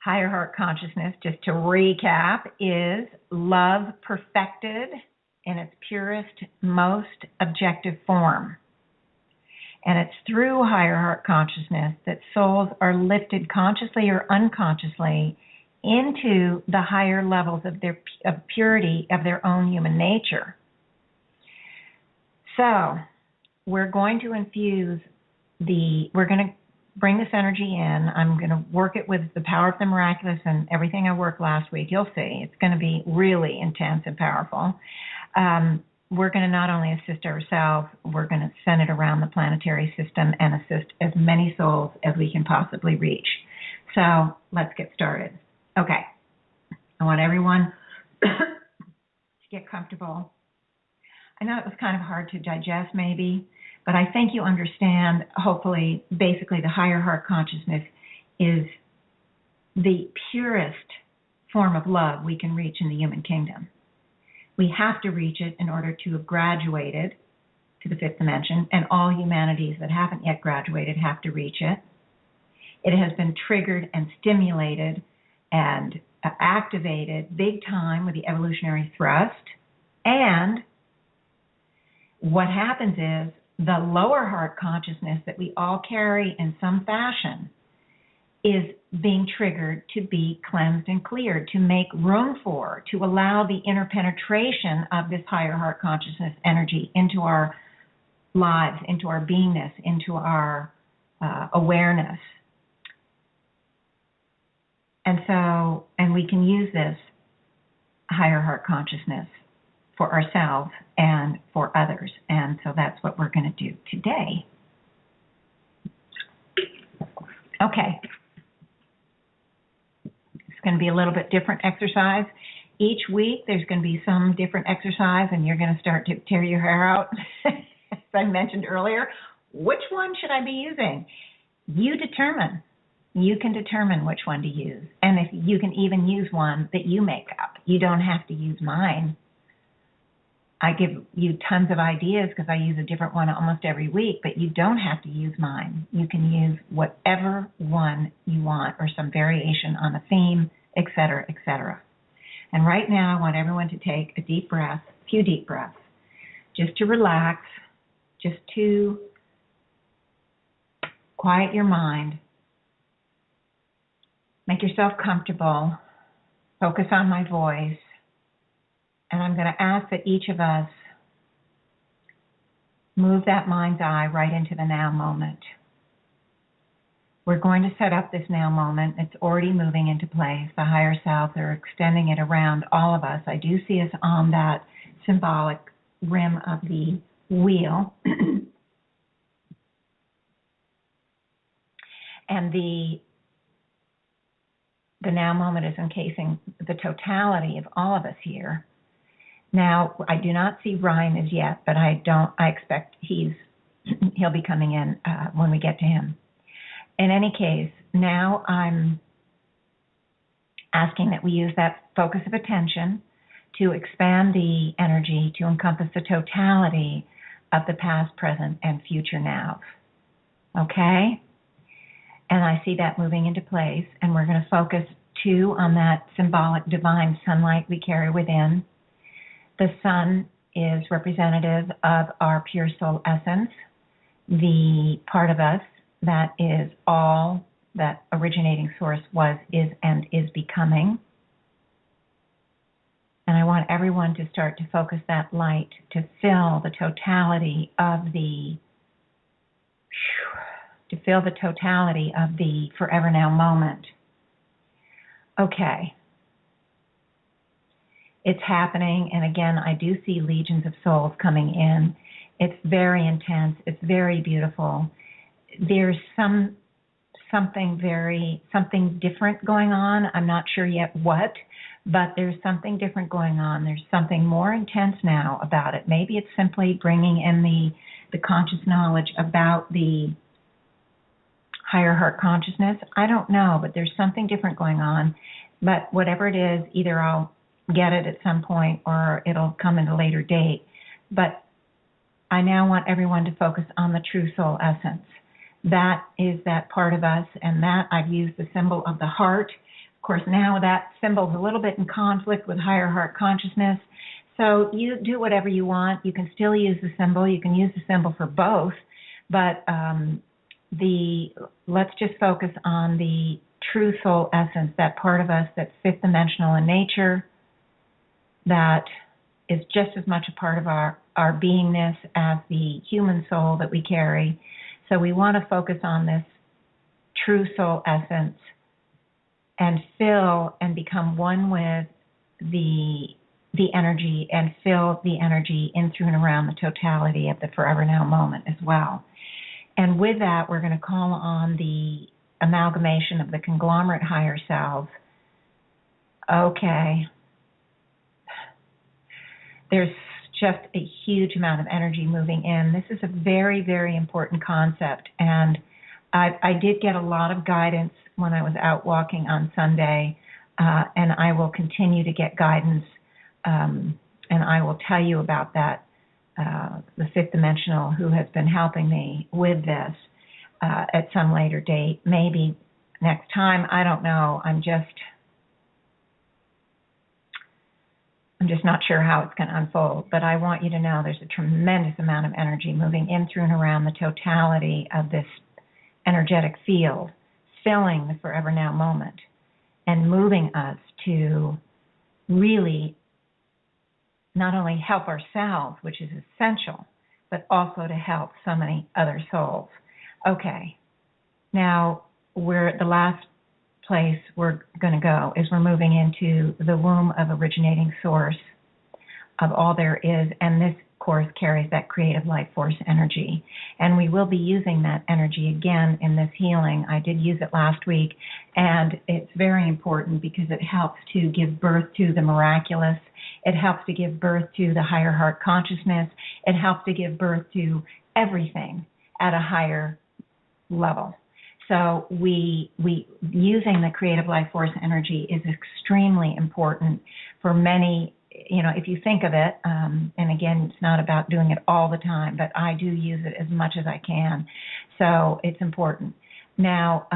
higher heart consciousness, just to recap, is love perfected in its purest, most objective form. And it's through higher heart consciousness that souls are lifted consciously or unconsciously into the higher levels of purity of their own human nature. So, we're going to we're going to bring this energy in. I'm going to work it with the power of the miraculous and everything I worked last week. You'll see. It's going to be really intense and powerful. We're going to not only assist ourselves, we're going to send it around the planetary system and assist as many souls as we can possibly reach. So let's get started. Okay. I want everyone to get comfortable. I know it was kind of hard to digest maybe, but I think you understand, hopefully, basically the higher heart consciousness is the purest form of love we can reach in the human kingdom. We have to reach it in order to have graduated to the fifth dimension, and all humanities that haven't yet graduated have to reach it. It has been triggered and stimulated and activated big time with the evolutionary thrust. And what happens is the lower heart consciousness that we all carry in some fashion is being triggered to be cleansed and cleared, to make room for, to allow the interpenetration of this higher heart consciousness energy into our lives, into our beingness, into our awareness. And we can use this higher heart consciousness for ourselves and for others. And so that's what we're going to do today. Okay. It's going to be a little bit different exercise. Each week there's going to be some different exercise, and you're going to start to tear your hair out. As I mentioned earlier, which one should I be using? You determine. You can determine which one to use. And if you can even use one that you make up. You don't have to use mine. I give you tons of ideas because I use a different one almost every week, but you don't have to use mine. You can use whatever one you want or some variation on a theme, etc., etc. And right now I want everyone to take a deep breath, a few deep breaths, just to relax, just to quiet your mind. Make yourself comfortable. Focus on my voice. And I'm going to ask that each of us move that mind's eye right into the now moment. We're going to set up this now moment. It's already moving into place. The higher selves are extending it around all of us. I do see us on that symbolic rim of the wheel. And the now moment is encasing the totality of all of us here. Now, I do not see Ryan as yet, but I expect he'll be coming in when we get to him. In any case, now I'm asking that we use that focus of attention to expand the energy to encompass the totality of the past, present, and future nows. Okay? And I see that moving into place, and we're going to focus too on that symbolic divine sunlight we carry within. The sun is representative of our pure soul essence, the part of us that is all that originating source was, is, and is becoming. And I want everyone to start to focus that light to fill the totality of the forever now moment. Okay. It's happening, and again, I do see legions of souls coming in. It's very intense. It's very beautiful. There's something different going on. I'm not sure yet what, but there's something different going on. There's something more intense now about it. Maybe it's simply bringing in the conscious knowledge about the higher heart consciousness. I don't know, but there's something different going on. But whatever it is, either I'll get it at some point or it'll come at a later date. But I now want everyone to focus on the true soul essence. That is that part of us, and that I've used the symbol of the heart. Of course, now that symbol's a little bit in conflict with higher heart consciousness. So you do whatever you want. You can still use the symbol. You can use the symbol for both. But let's just focus on the true soul essence, that part of us that's fifth dimensional in nature, that is just as much a part of our beingness as the human soul that we carry. So we want to focus on this true soul essence and fill and become one with the energy and fill the energy in, through, and around the totality of the forever now moment as well. And with that, we're going to call on the amalgamation of the conglomerate higher selves. Okay. There's just a huge amount of energy moving in. This is a very, very important concept. And I did get a lot of guidance when I was out walking on Sunday, and I will continue to get guidance, and I will tell you about that, the fifth dimensional who has been helping me with this at some later date, maybe next time. I don't know. I'm just not sure how it's going to unfold, but I want you to know there's a tremendous amount of energy moving in, through, and around the totality of this energetic field, filling the forever now moment and moving us to really not only help ourselves, which is essential, but also to help so many other souls. Okay, now the last place we're going to go is we're moving into the womb of originating source of all there is, and this course carries that creative life force energy, and we will be using that energy again in this healing. I did use it last week, and it's very important because it helps to give birth to the miraculous. It helps to give birth to the higher heart consciousness. It helps to give birth to everything at a higher level. So we using the creative life force energy is extremely important for many. You know, if you think of it, and again, it's not about doing it all the time, but I do use it as much as I can. So it's important. Now,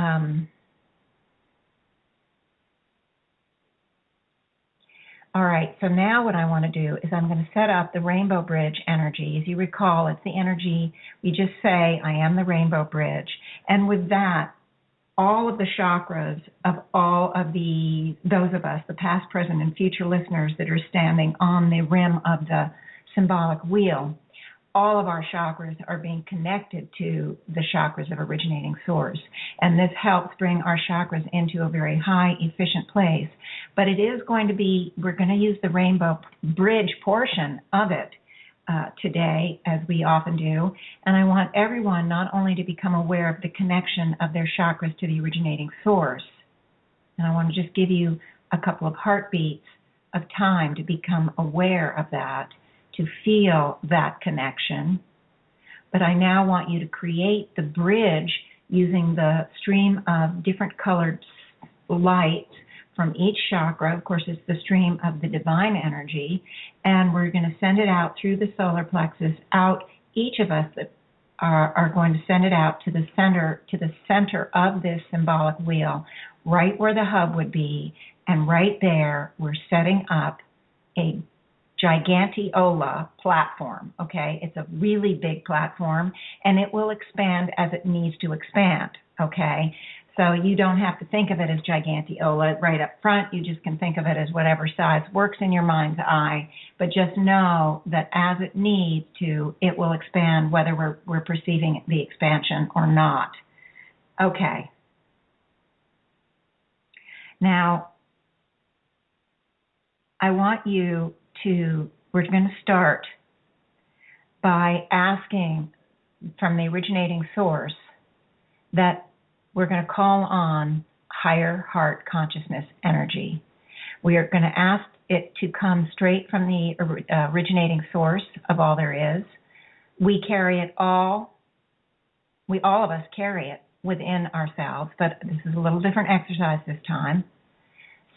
all right, so now what I want to do is I'm going to set up the rainbow bridge energy. As you recall, it's the energy we just say, I am the rainbow bridge. And with that, all of the chakras of all of those of us, the past, present, and future listeners that are standing on the rim of the symbolic wheel, all of our chakras are being connected to the chakras of originating source. And this helps bring our chakras into a very high, efficient place. But it is going to be, we're going to use the rainbow bridge portion of it today, as we often do. And I want everyone not only to become aware of the connection of their chakras to the originating source, and I want to just give you a couple of heartbeats of time to become aware of that, to feel that connection. But I now want you to create the bridge using the stream of different colored light from each chakra. Of course, it's the stream of the divine energy, and we're going to send it out through the solar plexus, out. Each of us that are going to send it out to the center of this symbolic wheel, right where the hub would be, and right there we're setting up a Gigantiola platform, okay? It's a really big platform, and it will expand as it needs to expand, okay? So you don't have to think of it as Gigantiola right up front. You just can think of it as whatever size works in your mind's eye. But just know that as it needs to, it will expand whether we're perceiving the expansion or not. Okay. Now, I want you to, we're going to start by asking from the originating source that we're going to call on higher heart consciousness energy. We are going to ask it to come straight from the originating source of all there is. We carry it all of us carry it within ourselves, but this is a little different exercise this time.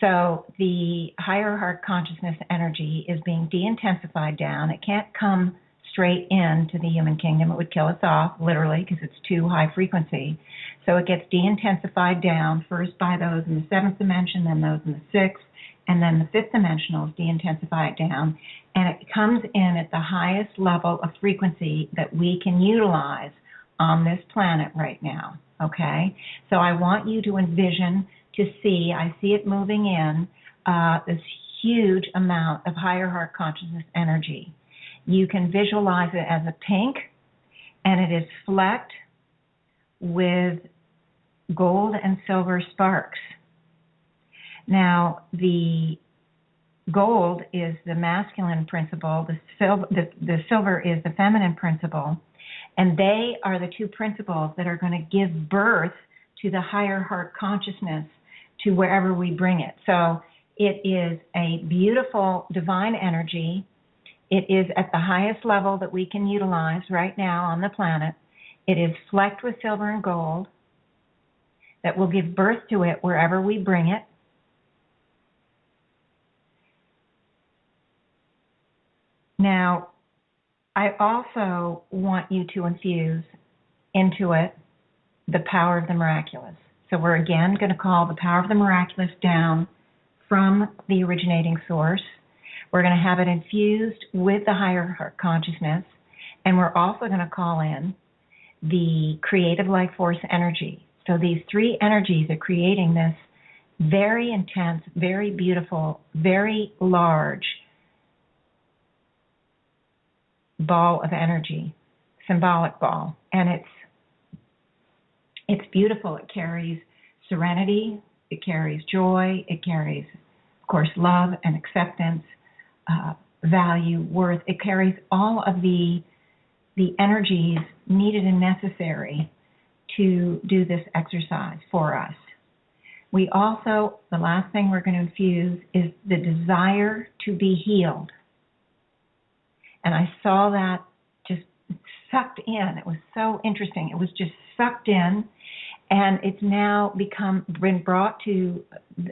So the higher heart consciousness energy is being de-intensified down. It can't come straight into the human kingdom. It would kill us off, literally, because it's too high frequency. So it gets de-intensified down, first by those in the seventh dimension, then those in the sixth, and then the fifth dimensionals de-intensify it down. And it comes in at the highest level of frequency that we can utilize on this planet right now, okay? So I want you to envision, to see, I see it moving in, this huge amount of higher heart consciousness energy. You can visualize it as a pink, and it is flecked with gold and silver sparks. Now, the gold is the masculine principle, the silver is the feminine principle, and they are the two principles that are going to give birth to the higher heart consciousness to wherever we bring it. So it is a beautiful divine energy. It is at the highest level that we can utilize right now on the planet. It is flecked with silver and gold that will give birth to it wherever we bring it. Now, I also want you to infuse into it the power of the miraculous. So we're again going to call the power of the miraculous down from the originating source. We're going to have it infused with the higher heart consciousness, and we're also going to call in the creative life force energy. So these three energies are creating this very intense, very beautiful, very large ball of energy, symbolic ball, and it's beautiful. It carries serenity, it carries joy, it carries, of course, love and acceptance, value, worth. It carries all of the energies needed and necessary to do this exercise for us. We also, the last thing we're going to infuse is the desire to be healed. And I saw that just sucked in. It was so interesting. It was just sucked in, and it's now been brought to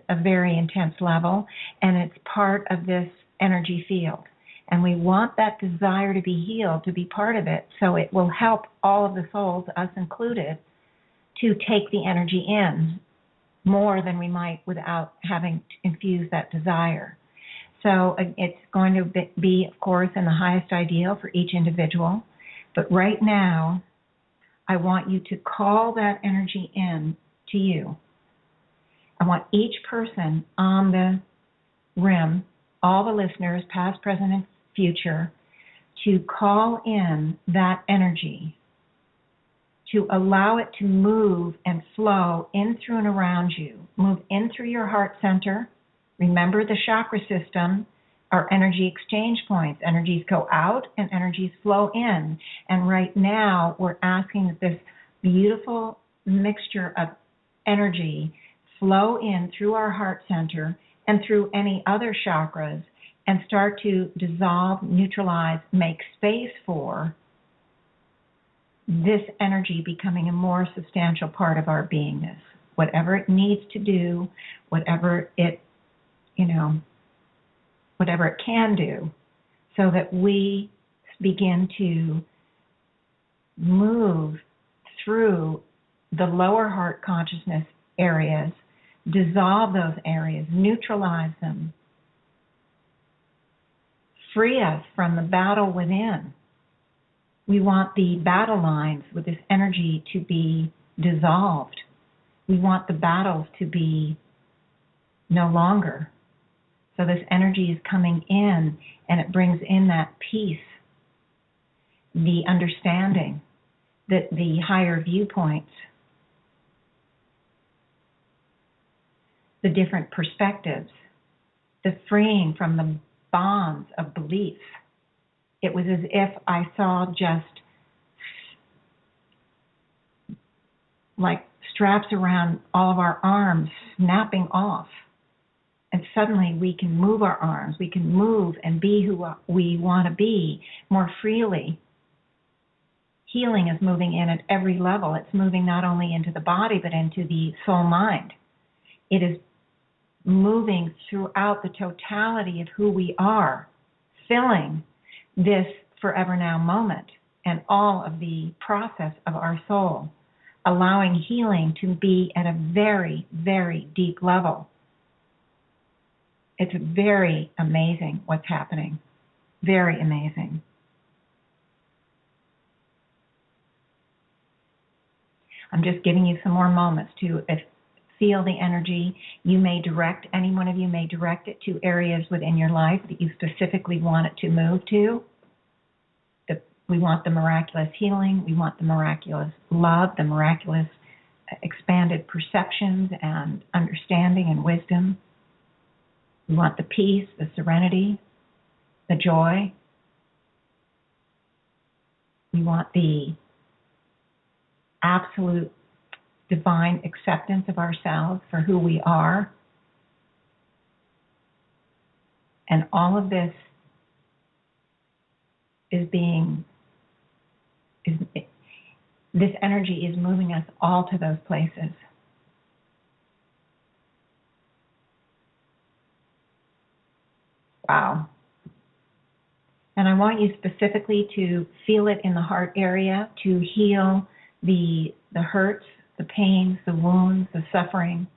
a very intense level, and it's part of this energy field. And we want that desire to be healed to be part of it, so it will help all of the souls, us included, to take the energy in more than we might without having to infuse that desire. So it's going to be, of course, in the highest ideal for each individual. But right now, I want you to call that energy in to you. I want each person on the rim, all the listeners, past, present, and future, to call in that energy, to allow it to move and flow in through and around you. Move in through your heart center. Remember the chakra system are energy exchange points. Energies go out and energies flow in. And right now, we're asking that this beautiful mixture of energy flow in through our heart center and through any other chakras and start to dissolve, neutralize, make space for this energy becoming a more substantial part of our beingness. Whatever it needs to do, whatever it can do, so that we begin to move through the lower heart consciousness areas, dissolve those areas, neutralize them, free us from the battle within. We want the battle lines with this energy to be dissolved. We want the battles to be no longer. So this energy is coming in, and it brings in that peace, the understanding, that the higher viewpoints, the different perspectives, the freeing from the bonds of belief. It was as if I saw just like straps around all of our arms snapping off. And suddenly we can move our arms, we can move and be who we want to be more freely. Healing is moving in at every level. It's moving not only into the body, but into the soul mind. It is moving throughout the totality of who we are, filling this forever now moment and all of the process of our soul, allowing healing to be at a very, very deep level. It's very amazing what's happening. Very amazing. I'm just giving you some more moments to feel the energy. You may direct, any one of you may direct it to areas within your life that you specifically want it to move to. We want the miraculous healing. We want the miraculous love, the miraculous expanded perceptions and understanding and wisdom. We want the peace, the serenity, the joy. We want the absolute divine acceptance of ourselves for who we are. And all of this this energy is moving us all to those places. Wow. And I want you specifically to feel it in the heart area, to heal the hurts, the pains, the wounds, the suffering,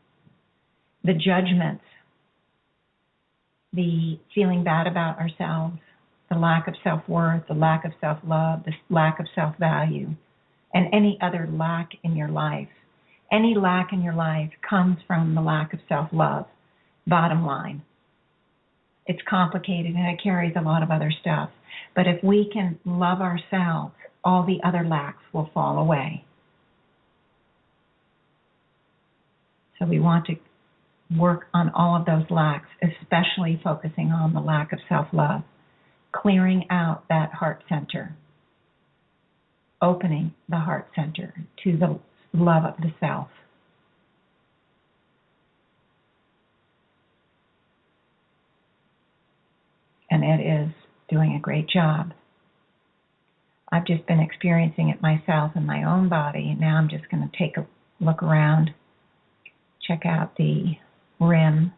the judgments, the feeling bad about ourselves, the lack of self-worth, the lack of self-love, the lack of self-value, and any other lack in your life. Any lack in your life comes from the lack of self-love, bottom line. It's complicated and it carries a lot of other stuff. But if we can love ourselves, all the other lacks will fall away. So we want to work on all of those lacks, especially focusing on the lack of self-love, clearing out that heart center, opening the heart center to the love of the self. And it is doing a great job. I've just been experiencing it myself in my own body. Now I'm just going to take a look around, check out the rim.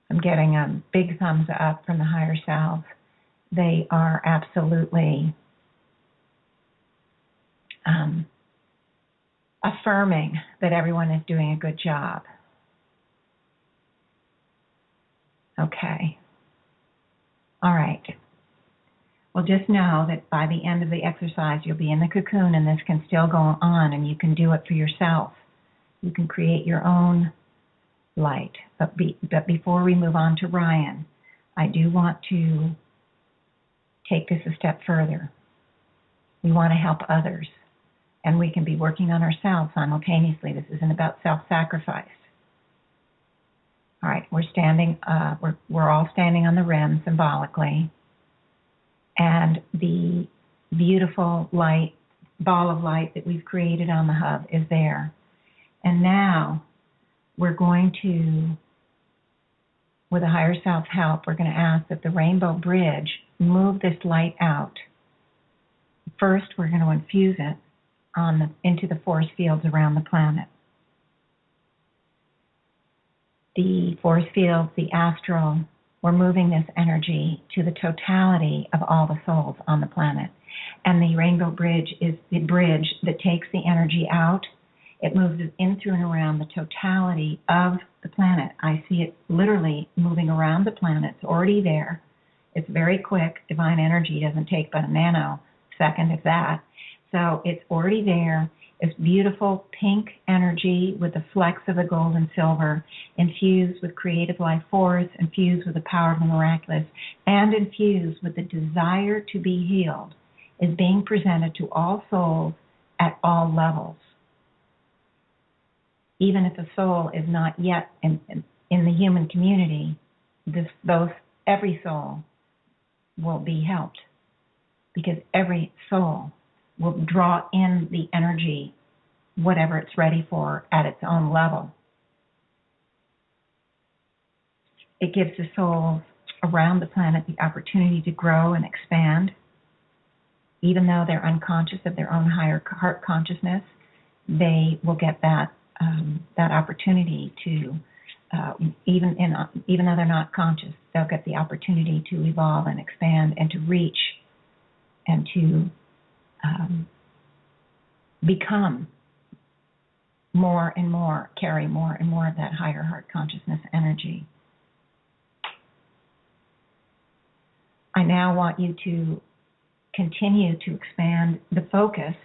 I'm getting a big thumbs up from the higher self. They are absolutely affirming that everyone is doing a good job. Okay. All right. Well, just know that by the end of the exercise, you'll be in the cocoon, and this can still go on, and you can do it for yourself. You can create your own light. But before we move on to Ryan, I do want to take this a step further. We want to help others, and we can be working on ourselves simultaneously. This isn't about self-sacrifice. All right, we're standing. We're all standing on the rim symbolically, and the beautiful light ball of light that we've created on the hub is there. And now we're going to, with a higher self's help, we're going to ask that the rainbow bridge move this light out. First, we're going to infuse it into the force fields around the planet. The force fields, the astral, we're moving this energy to the totality of all the souls on the planet. And the rainbow bridge is the bridge that takes the energy out. It moves in through and around the totality of the planet. I see it literally moving around the planet. It's already there. It's very quick. Divine energy doesn't take but a nanosecond, if that. So it's already there. It's beautiful pink energy with the flecks of the gold and silver, infused with creative life force, infused with the power of the miraculous, and infused with the desire to be healed, is being presented to all souls at all levels. Even if a soul is not yet in the human community, every soul will be helped, because every soul will draw in the energy, whatever it's ready for, at its own level. It gives the souls around the planet the opportunity to grow and expand. Even though they're unconscious of their own higher heart consciousness, they will get that opportunity to, even though they're not conscious, they'll get the opportunity to evolve and expand and to reach and to become more and more, carry more and more of that higher heart consciousness energy. I now want you to continue to expand the focus.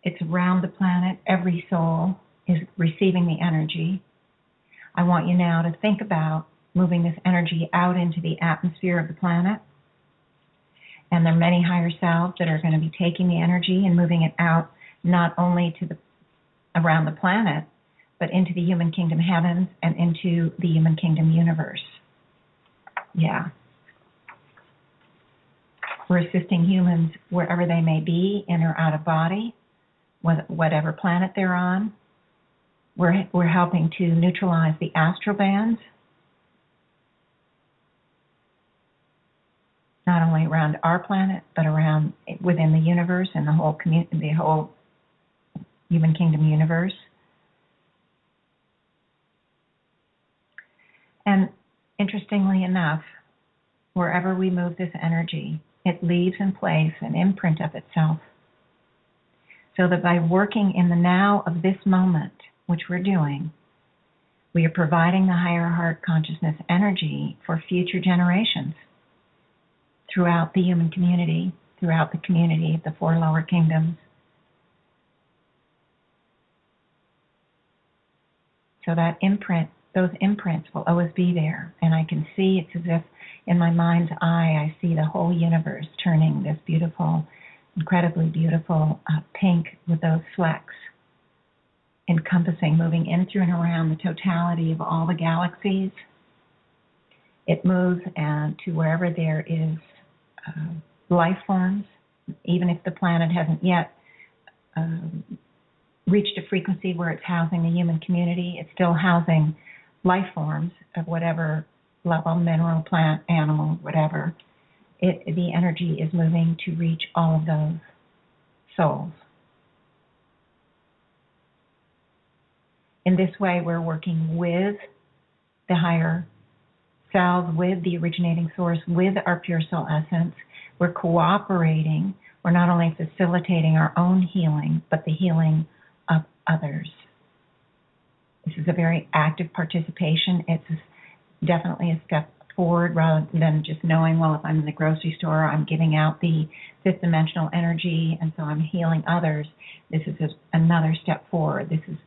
It's around the planet. Every soul is receiving the energy. I want you now to think about moving this energy out into the atmosphere of the planet. And there are many higher selves that are going to be taking the energy and moving it out, not only to around the planet, but into the human kingdom heavens and into the human kingdom universe. Yeah. We're assisting humans wherever they may be, in or out of body, whatever planet they're on. We're helping to neutralize the astral bands, not only around our planet, but around within the universe and the whole human kingdom universe. And interestingly enough, wherever we move this energy, it leaves in place an imprint of itself. So that by working in the now of this moment, which we're doing, we are providing the higher heart consciousness energy for future generations throughout the human community, throughout the community of the four lower kingdoms. So that imprint, those imprints will always be there. And I can see, it's as if in my mind's eye, I see the whole universe turning this beautiful, incredibly beautiful pink with those flecks, encompassing, moving in through and around the totality of all the galaxies. It moves to wherever there is life forms, even if the planet hasn't yet reached a frequency where it's housing the human community. It's still housing life forms of whatever level, mineral, plant, animal, whatever. The energy is moving to reach all of those souls. In this way, we're working with the higher selves, with the originating source, with our pure soul essence. We're cooperating. We're not only facilitating our own healing, but the healing of others. This is a very active participation. It's definitely a step forward rather than just knowing, well, if I'm in the grocery store, I'm giving out the fifth dimensional energy, and so I'm healing others. This is another step forward. This is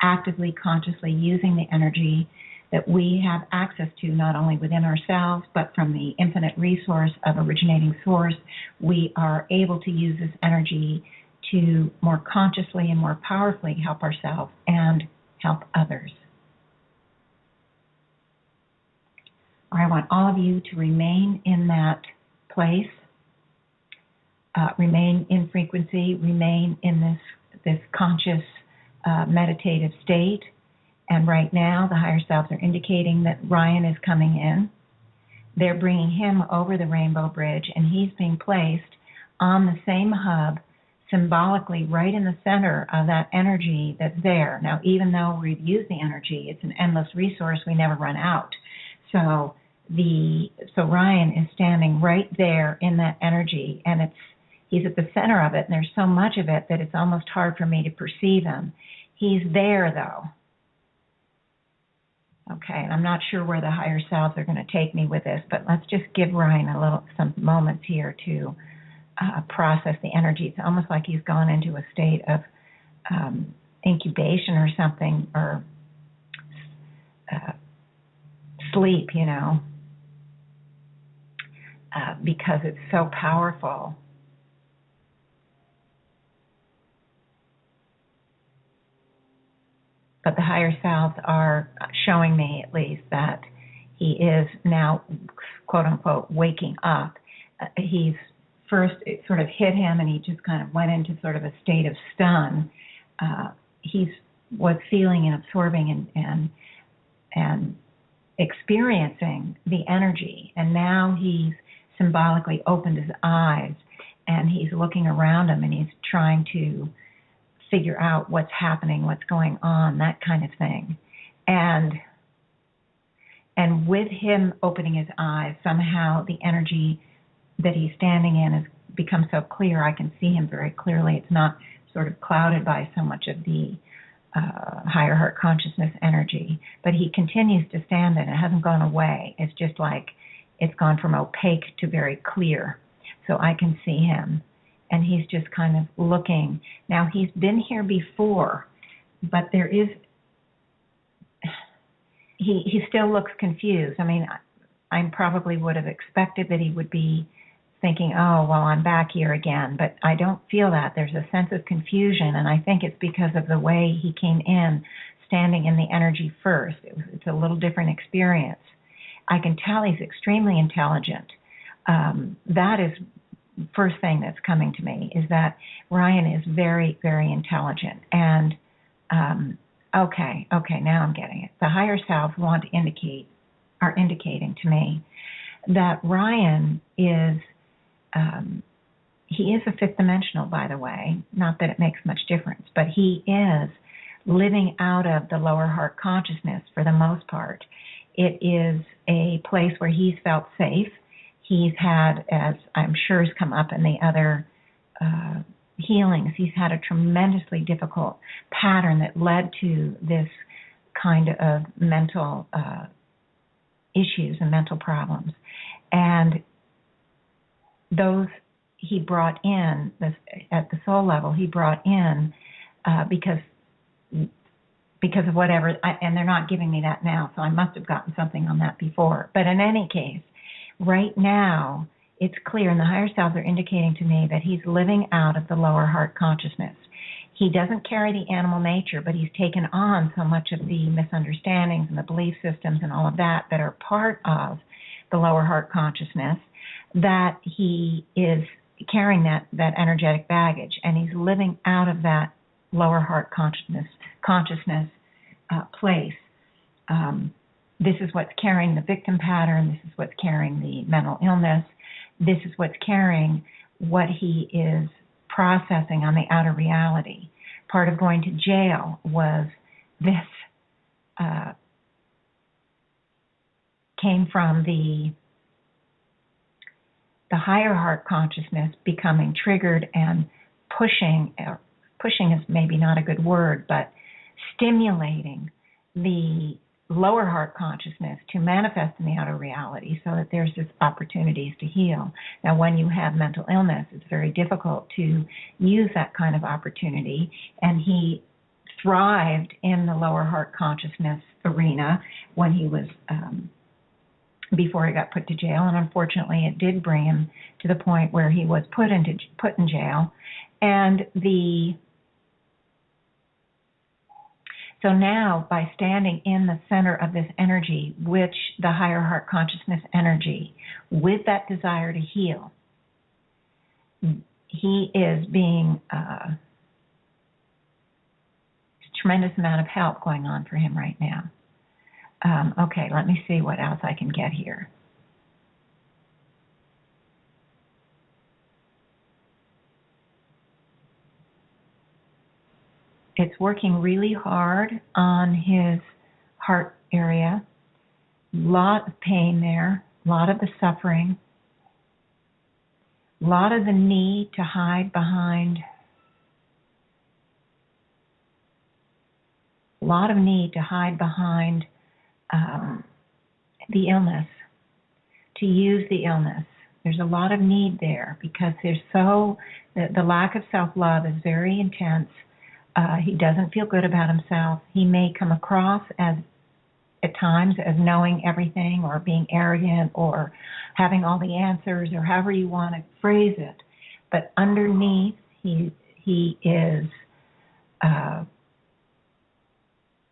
actively, consciously using the energy that we have access to, not only within ourselves, but from the infinite resource of originating source. We are able to use this energy to more consciously and more powerfully help ourselves and help others. I want all of you to remain in that place, remain in frequency, remain in this conscious meditative state. And right now, the higher selves are indicating that Ryan is coming in. They're bringing him over the Rainbow Bridge, and he's being placed on the same hub, symbolically right in the center of that energy that's there. Now, even though we've used the energy, it's an endless resource. We never run out. So Ryan is standing right there in that energy, and he's at the center of it, and there's so much of it that it's almost hard for me to perceive him. He's there, though. Okay, and I'm not sure where the higher selves are going to take me with this, but let's just give Ryan some moments here to process the energy. It's almost like he's gone into a state of incubation or something, or sleep, because it's so powerful. But the higher selves are showing me, at least, that he is now, quote unquote, waking up. He's first, it sort of hit him and he just kind of went into sort of a state of stun. He was feeling and absorbing and experiencing the energy. And now he's symbolically opened his eyes and he's looking around him and he's trying to figure out what's happening, what's going on, that kind of thing. And with him opening his eyes, somehow the energy that he's standing in has become so clear. I can see him very clearly. It's not sort of clouded by so much of the higher heart consciousness energy. But he continues to stand in it. It hasn't gone away. It's just like it's gone from opaque to very clear. So I can see him. And he's just kind of looking. Now, he's been here before, but there is, he still looks confused. I mean, I probably would have expected that he would be thinking, oh, well, I'm back here again. But I don't feel that. There's a sense of confusion, and I think it's because of the way he came in, standing in the energy first. It's a little different experience. I can tell he's extremely intelligent. That is first thing that's coming to me, is that Ryan is very, very intelligent. And okay, now I'm getting it. The higher selves are indicating to me that Ryan is, he is a fifth dimensional, by the way, not that it makes much difference, but he is living out of the lower heart consciousness for the most part. It is a place where he's felt safe. He's had, as I'm sure has come up in the other healings, he's had a tremendously difficult pattern that led to this kind of mental issues and mental problems. And those he brought in, at the soul level, he brought in because of whatever, and they're not giving me that now, so I must have gotten something on that before. But in any case, right now, it's clear, and the higher selves are indicating to me that he's living out of the lower heart consciousness. He doesn't carry the animal nature, but he's taken on so much of the misunderstandings and the belief systems and all of that are part of the lower heart consciousness, that he is carrying that energetic baggage, and he's living out of that lower heart consciousness place. This is what's carrying the victim pattern. This is what's carrying the mental illness. This is what's carrying what he is processing on the outer reality. Part of going to jail was this came from the higher heart consciousness becoming triggered and pushing is maybe not a good word, but stimulating the lower heart consciousness to manifest in the outer reality so that there's this opportunities to heal. Now, when you have mental illness, it's very difficult to use that kind of opportunity, and he thrived in the lower heart consciousness arena when he was before he got put to jail, and unfortunately it did bring him to the point where he was put in jail. And so now, by standing in the center of this energy, which the higher heart consciousness energy, with that desire to heal, he is being a tremendous amount of help going on for him right now. Okay, let me see what else I can get here. It's working really hard on his heart area. A lot of pain there, a lot of the suffering, a lot of the need to hide behind a lot of need to hide behind the illness, to use the illness. There's a lot of need there because the lack of self-love is very intense. He doesn't feel good about himself. He may come across as, at times, as knowing everything or being arrogant or having all the answers or however you want to phrase it. But underneath, he is,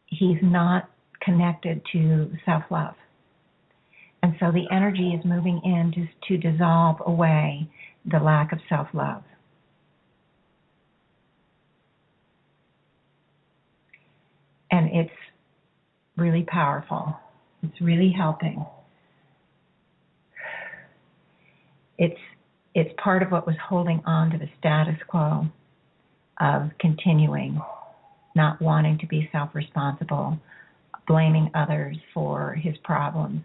he's not connected to self-love. And so the energy is moving in to dissolve away the lack of self-love. And it's really powerful. It's really helping. It's part of what was holding on to the status quo of continuing, not wanting to be self-responsible, blaming others for his problems,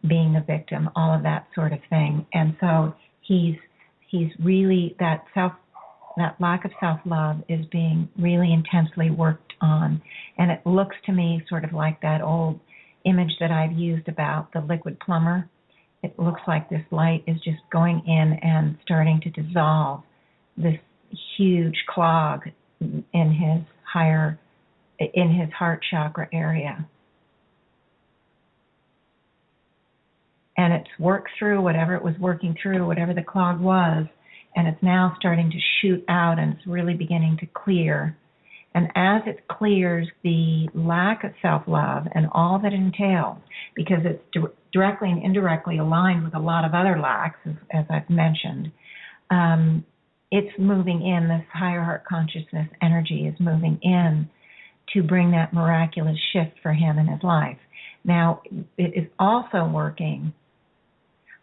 being a victim, all of that sort of thing. And so he's really, that lack of self-love is being really intensely worked on. And it looks to me sort of like that old image that I've used about the liquid plumber. It looks like this light is just going in and starting to dissolve this huge clog in his heart chakra area. And it's worked through whatever it was working through, whatever the clog was, and it's now starting to shoot out, and it's really beginning to clear. And as it clears, the lack of self-love and all that it entails, because it's directly and indirectly aligned with a lot of other lacks, as I've mentioned, it's moving in, this higher heart consciousness energy is moving in to bring that miraculous shift for him in his life. Now, it is also working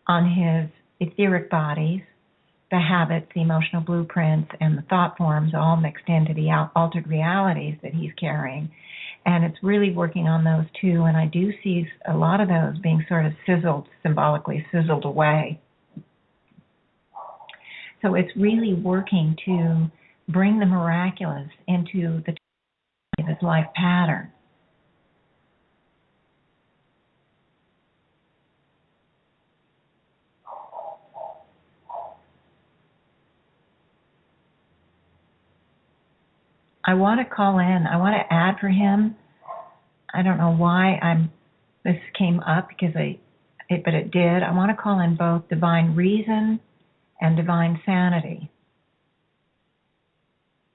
on his etheric bodies, the habits, the emotional blueprints, and the thought forms all mixed into the altered realities that he's carrying. And it's really working on those too, and I do see a lot of those being sort of symbolically sizzled away. So it's really working to bring the miraculous into the of his life pattern. I want to call in. I want to add for him. I don't know why this came up but it did. I want to call in both divine reason and divine sanity,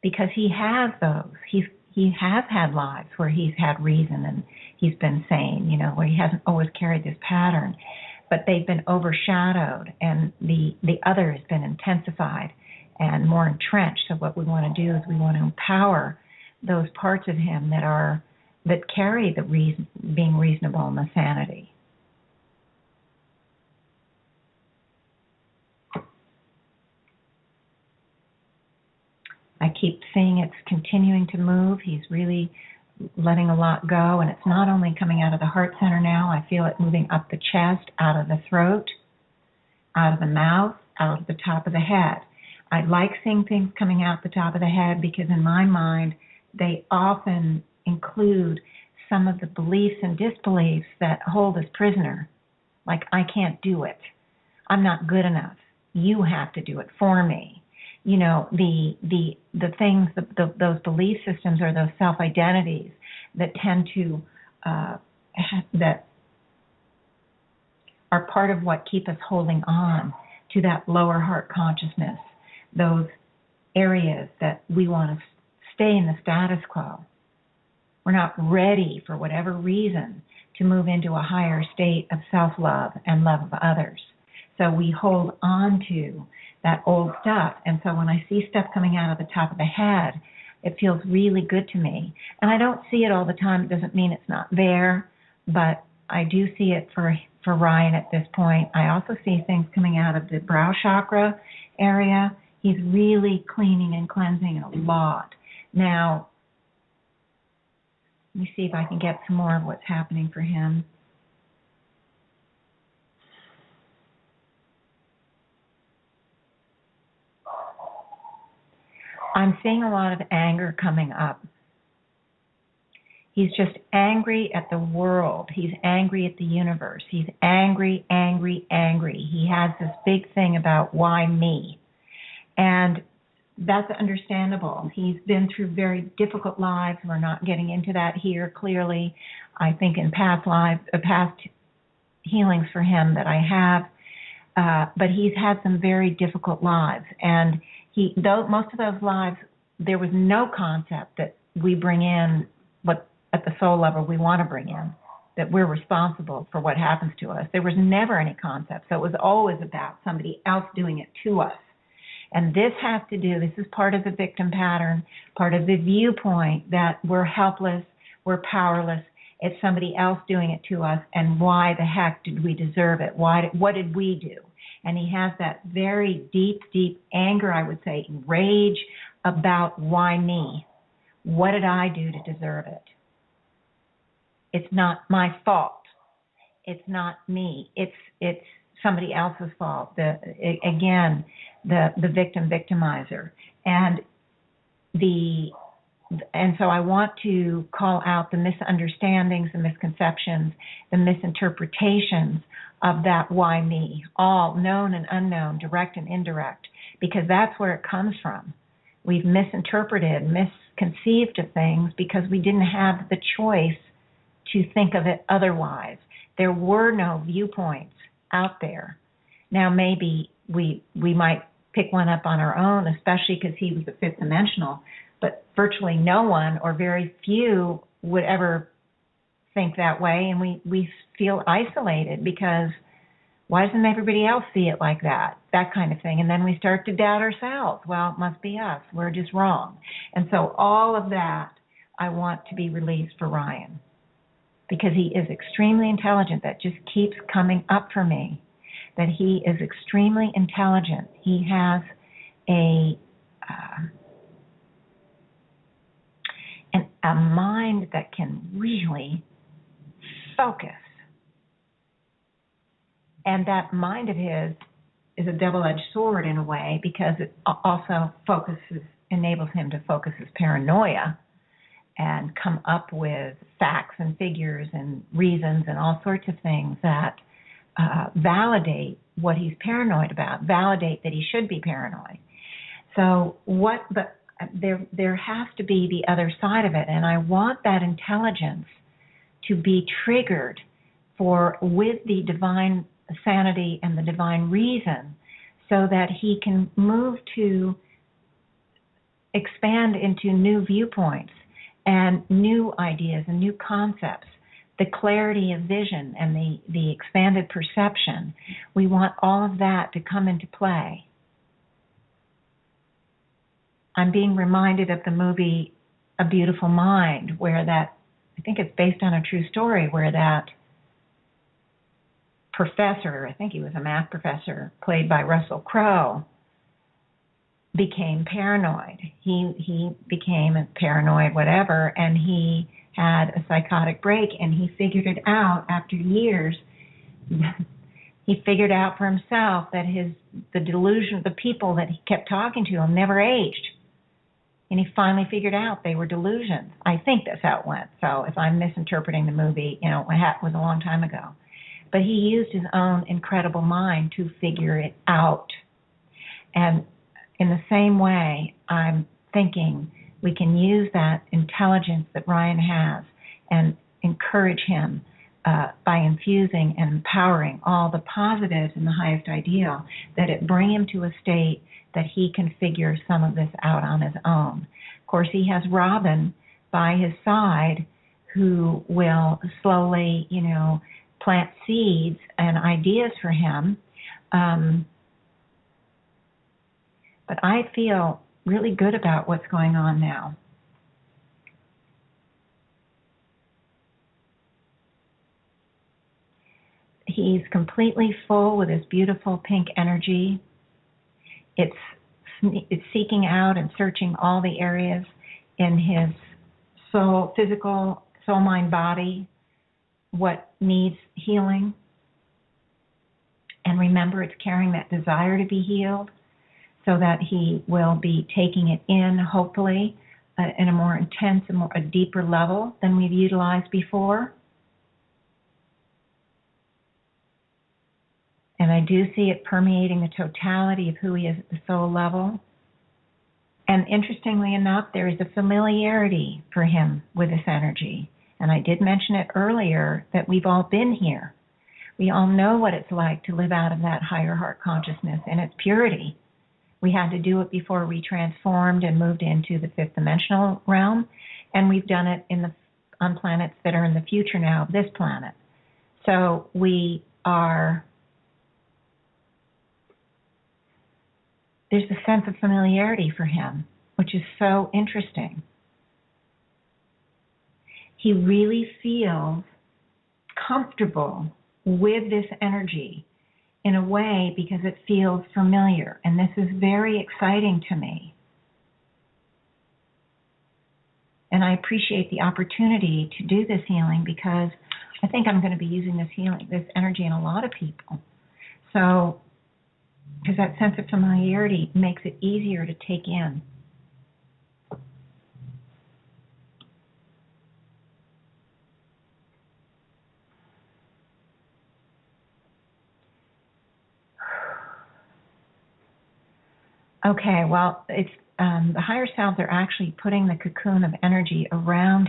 because he has those. He has had lives where he's had reason and he's been sane, where he hasn't always carried this pattern, but they've been overshadowed, and the other has been intensified and more entrenched. So what we want to do is we want to empower those parts of him that carry the being reasonable and the sanity. I keep seeing it's continuing to move. He's really letting a lot go, and it's not only coming out of the heart center now. I feel it moving up the chest, out of the throat, out of the mouth, out of the top of the head. I like seeing things coming out the top of the head because in my mind, they often include some of the beliefs and disbeliefs that hold us prisoner. Like, I can't do it. I'm not good enough. You have to do it for me. The things, those belief systems or those self-identities that tend to, that are part of what keep us holding on to that lower heart consciousness, those areas that we want to stay in the status quo. We're not ready, for whatever reason, to move into a higher state of self-love and love of others. So we hold on to that old stuff. And so when I see stuff coming out of the top of the head, it feels really good to me. And I don't see it all the time. It doesn't mean it's not there, but I do see it for Ryan at this point. I also see things coming out of the brow chakra area. He's really cleaning and cleansing a lot. Now, let me see if I can get some more of what's happening for him. I'm seeing a lot of anger coming up. He's just angry at the world. He's angry at the universe. He's angry, angry, angry. He has this big thing about why me. And that's understandable. He's been through very difficult lives. We're not getting into that here clearly. I think in past lives, past healings for him that I have, but he's had some very difficult lives. And most of those lives, there was no concept that we bring in what at the soul level we want to bring in, that we're responsible for what happens to us. There was never any concept. So it was always about somebody else doing it to us. And this is part of the victim pattern, part of the viewpoint that we're helpless, we're powerless, it's somebody else doing it to us, and why the heck did we deserve it? What did we do? And he has that very deep, deep anger, I would say, rage about why me? What did I do to deserve it? It's not my fault. It's not me. It's somebody else's fault. The victim victimizer. And so I want to call out the misunderstandings, the misconceptions, the misinterpretations of that why me, all known and unknown, direct and indirect, because that's where it comes from. We've misinterpreted, misconceived of things because we didn't have the choice to think of it otherwise. There were no viewpoints out there. Now maybe we might pick one up on our own, especially because he was the fifth dimensional, but virtually no one or very few would ever think that way, and we feel isolated because why doesn't everybody else see it like that? That kind of thing. And then we start to doubt ourselves. Well, it must be us. We're just wrong. And so all of that I want to be released for Ryan, because he is extremely intelligent. That just keeps coming up for me, that he is extremely intelligent. He has a mind that can really focus. And that mind of his is a double-edged sword in a way, because it also enables him to focus his paranoia and come up with facts and figures and reasons and all sorts of things that validate what he's paranoid about, validate that he should be paranoid. So there has to be the other side of it, and I want that intelligence to be triggered with the divine sanity and the divine reason, so that he can move to expand into new viewpoints and new ideas and new concepts, the clarity of vision and the expanded perception. We want all of that to come into play. I'm being reminded of the movie A Beautiful Mind, where I think it's based on a true story, where that professor, I think he was a math professor, played by Russell Crowe, became paranoid. He became a paranoid whatever, and he had a psychotic break, and he figured it out after years. He figured out for himself that the people that he kept talking to him never aged. And he finally figured out they were delusions. I think that's how it went. So if I'm misinterpreting the movie, it was a long time ago. But he used his own incredible mind to figure it out. And in the same way, I'm thinking we can use that intelligence that Ryan has and encourage him by infusing and empowering all the positives in the highest ideal, that it bring him to a state that he can figure some of this out on his own. Of course, he has Robin by his side, who will slowly, plant seeds and ideas for him. But I feel really good about what's going on now. He's completely full with his beautiful pink energy. It's seeking out and searching all the areas in his soul, physical, soul, mind, body, what needs healing. And remember, it's carrying that desire to be healed, so that he will be taking it in, hopefully, in a more intense, a deeper level than we've utilized before. And I do see it permeating the totality of who he is at the soul level. And interestingly enough, there is a familiarity for him with this energy. And I did mention it earlier that we've all been here. We all know what it's like to live out of that higher heart consciousness in its purity. We had to do it before we transformed and moved into the fifth dimensional realm, and we've done it on planets that are in the future now of this planet. So there's a sense of familiarity for him, which is so interesting. He really feels comfortable with this energy in a way because it feels familiar, and this is very exciting to me. And I appreciate the opportunity to do this healing because I think I'm going to be using this energy in a lot of people. So, because that sense of familiarity makes it easier to take in. Okay, well, it's the higher selves are actually putting the cocoon of energy around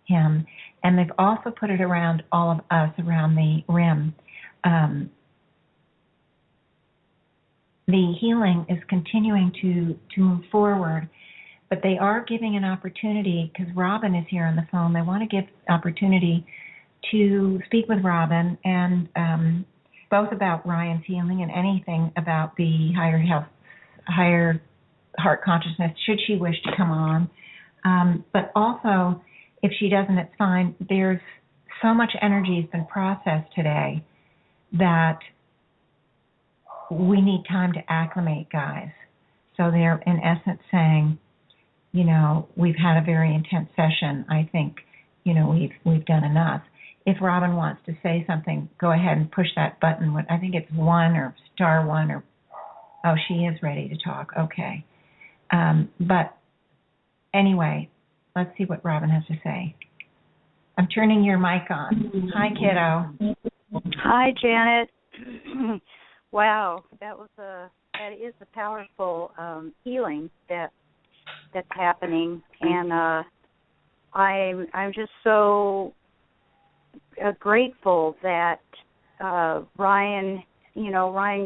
him, and they've also put it around all of us, around the rim. The healing is continuing to move forward, but they are giving an opportunity, because Robin is here on the phone, they want to give opportunity to speak with Robin, and both about Ryan's healing and anything about the higher heart consciousness, should she wish to come on. But also, if she doesn't, it's fine. There's so much energy has been processed today that we need time to acclimate, guys. So they're, in essence, saying, we've had a very intense session. I think, we've done enough. If Robin wants to say something, go ahead and push that button. I think it's 1 or *1 or... Oh, she is ready to talk. Okay. But anyway, let's see what Robin has to say. I'm turning your mic on. Hi, kiddo. Hi, Janet. Wow, that is a powerful healing that's happening, and I'm just so grateful that Ryan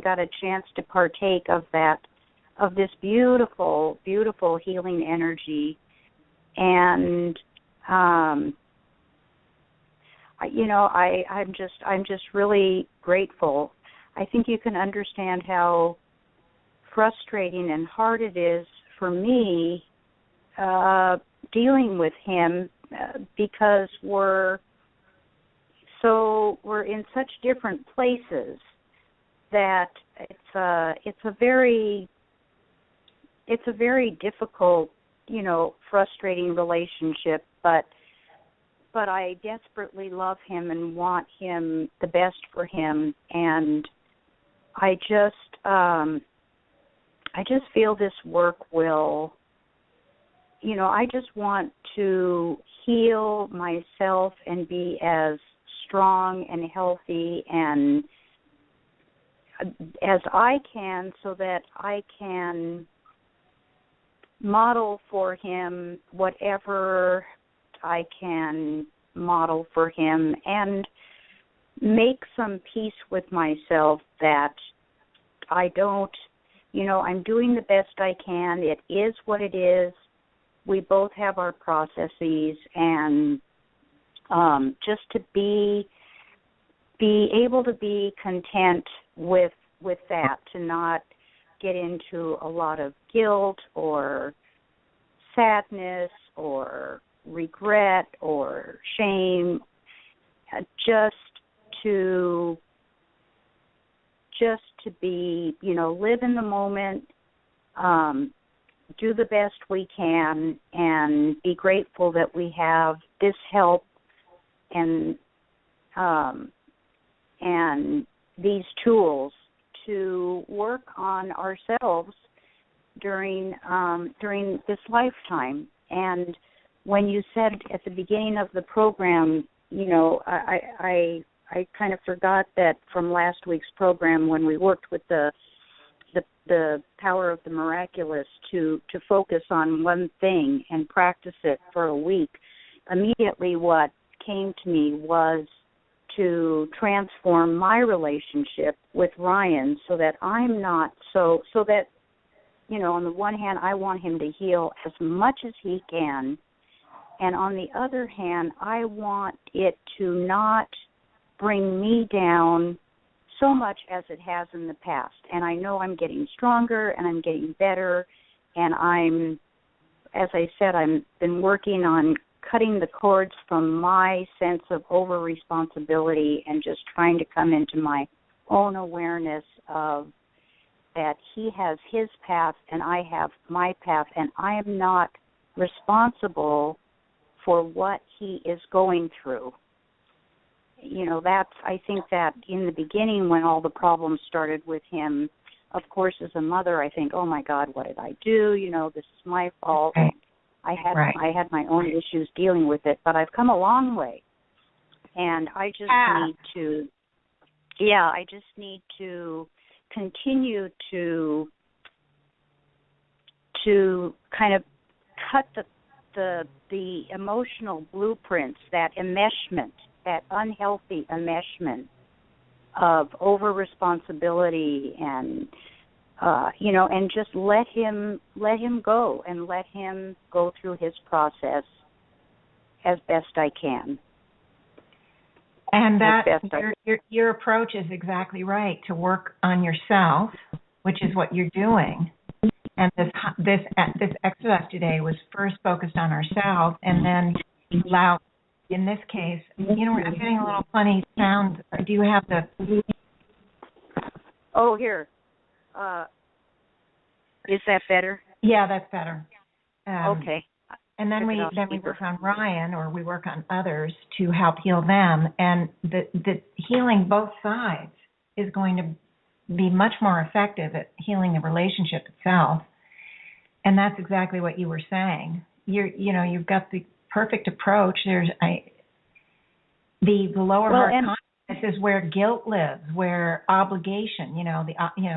got a chance to partake of this beautiful, beautiful healing energy, and I'm just really grateful. I think you can understand how frustrating and hard it is for me dealing with him because we're in such different places that it's a very difficult, frustrating relationship, but I desperately love him and want him the best for him, and I just feel this work will, I just want to heal myself and be as strong and healthy and as I can, so that I can model for him whatever I can model for him, and make some peace with myself that I don't, I'm doing the best I can. It is what it is. We both have our processes, and just to be able to be content with that, to not get into a lot of guilt or sadness or regret or shame, just to be, live in the moment, do the best we can, and be grateful that we have this help and these tools to work on ourselves during this lifetime. And when you said at the beginning of the program, I kind of forgot that from last week's program when we worked with the power of the miraculous to focus on one thing and practice it for a week. Immediately what came to me was to transform my relationship with Ryan so that I'm not so that, on the one hand, I want him to heal as much as he can. And on the other hand, I want it to not bring me down so much as it has in the past. And I know I'm getting stronger and I'm getting better. And as I said, I've been working on cutting the cords from my sense of over-responsibility and just trying to come into my own awareness of that he has his path and I have my path, and I am not responsible for what he is going through. I think that in the beginning when all the problems started with him, of course, as a mother, I think, oh my God, what did I do? This is my fault. Right. I had my own issues dealing with it, but I've come a long way. And I just need to continue to kind of cut the emotional blueprints, that enmeshment, that unhealthy enmeshment of over responsibility and and just let him go and let him go through his process as best I can. And that your approach is exactly right, to work on yourself, which is what you're doing. And this exercise today was first focused on ourselves, and then allow. In this case, I'm getting a little funny sound. Do you have the? Oh, here. Is that better? Yeah, that's better. Okay. And then we work on Ryan, or we work on others to help heal them. And the healing both sides is going to be much more effective at healing the relationship itself. And that's exactly what you were saying. You've got the perfect approach. The lower heart consciousness is where guilt lives, where obligation.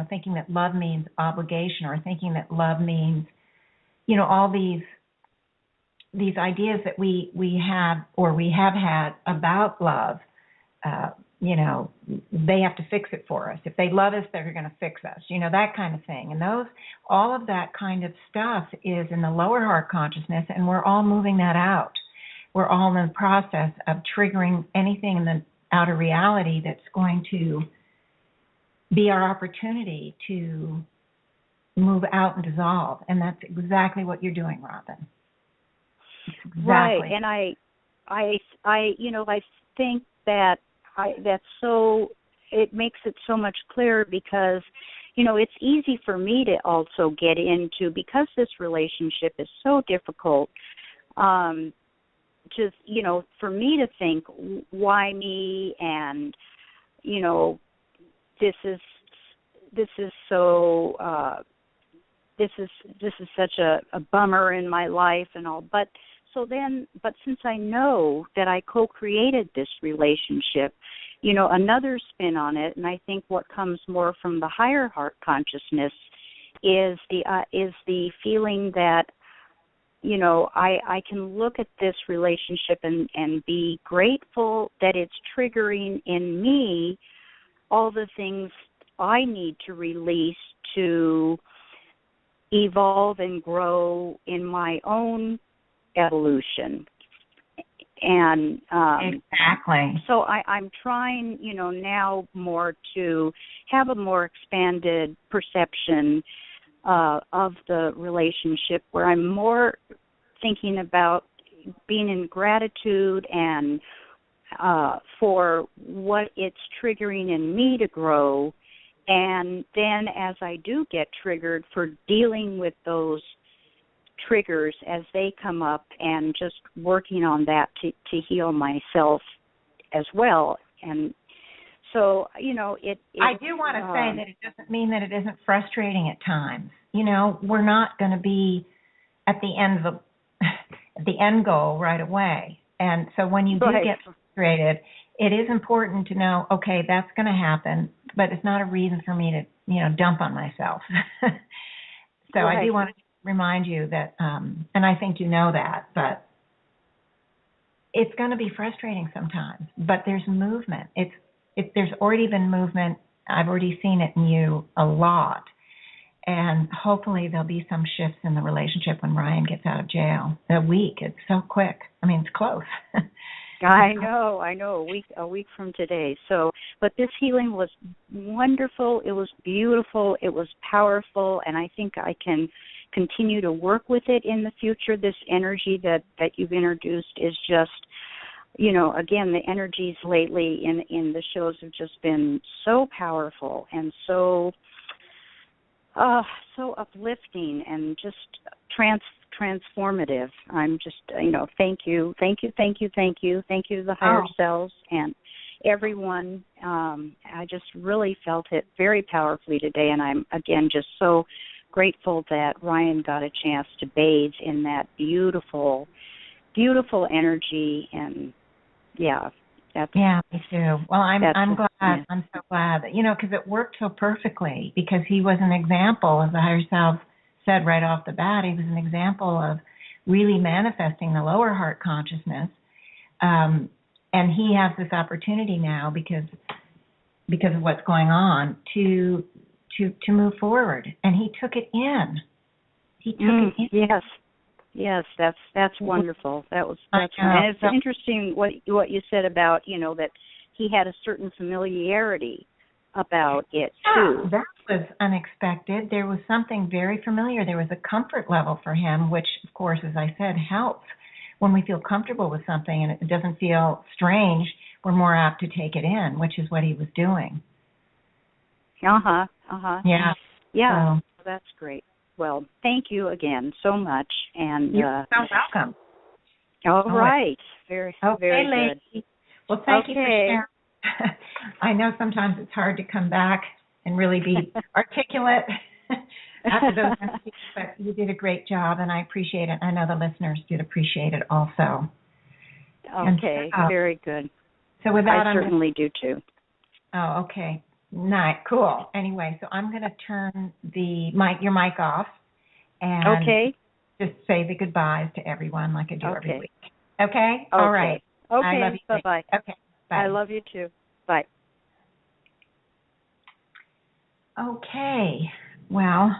Thinking that love means obligation, or thinking that love means, all these ideas that we have or we have had about love. They have to fix it for us. If they love us, they're going to fix us. That kind of thing. And all of that kind of stuff is in the lower heart consciousness, and we're all moving that out. We're all in the process of triggering anything in the outer reality that's going to be our opportunity to move out and dissolve. And that's exactly what you're doing, Robin. Exactly. Right. And I think that that's so, it makes it so much clearer because, it's easy for me to also get into, because this relationship is so difficult, just, for me to think, why me? And, this is so, this is such a bummer in my life and all. But since I know that I co-created this relationship, another spin on it, and I think what comes more from the higher heart consciousness is the feeling that, I can look at this relationship and be grateful that it's triggering in me all the things I need to release to evolve and grow in my own evolution. And exactly. So I'm trying, now more to have a more expanded perception of the relationship, where I'm more thinking about being in gratitude and for what it's triggering in me to grow. And then as I do get triggered, for dealing with those triggers as they come up and just working on that to heal myself as well. And so, I do want to say that it doesn't mean that it isn't frustrating at times. We're not going to be at the end of the end goal right away. And so when you do get frustrated, it is important to know, okay, that's going to happen, but it's not a reason for me to, dump on myself. So I do want to remind you that, and I think you know that, but it's going to be frustrating sometimes, but there's movement. There's already been movement. I've already seen it in you a lot. And hopefully there'll be some shifts in the relationship when Ryan gets out of jail. A week, it's so quick. I mean, it's close. I know, a week from today. So, but this healing was wonderful. It was beautiful. It was powerful. And I think I can continue to work with it in the future. This energy that you've introduced is just, again, the energies lately in the shows have just been so powerful and so uplifting and just transformative. I'm just, thank you to the higher selves and everyone. I just really felt it very powerfully today, and I'm, again, just so grateful that Ryan got a chance to bathe in that beautiful, beautiful energy, and me too. Well, I'm glad. Yeah. I'm so glad that, because it worked so perfectly, because he was an example, as the higher self said right off the bat, he was an example of really manifesting the lower heart consciousness. And he has this opportunity now because of what's going on to move forward. And he took it in. He took it in. Yes, that's wonderful. And it's interesting what you said about, that he had a certain familiarity about it too. That was unexpected. There was something very familiar. There was a comfort level for him, which, of course, as I said, helps. When we feel comfortable with something and it doesn't feel strange, we're more apt to take it in, which is what he was doing. Yeah. So, that's great. Well, thank you again so much. And you're so welcome. All right. Very lady. good. Well, thank you for sharing. I know sometimes it's hard to come back and really be articulate after those messages, but you did a great job, and I appreciate it. I know the listeners did appreciate it also. Okay, very good. So with that, I certainly do too. Oh, okay. Nice, cool. Anyway, so I'm going to turn your mic off and just say the goodbyes to everyone like I do every week. Okay? All right. Okay. I love you. Bye-bye. Okay. Bye. I love you too. Bye. Okay. Well,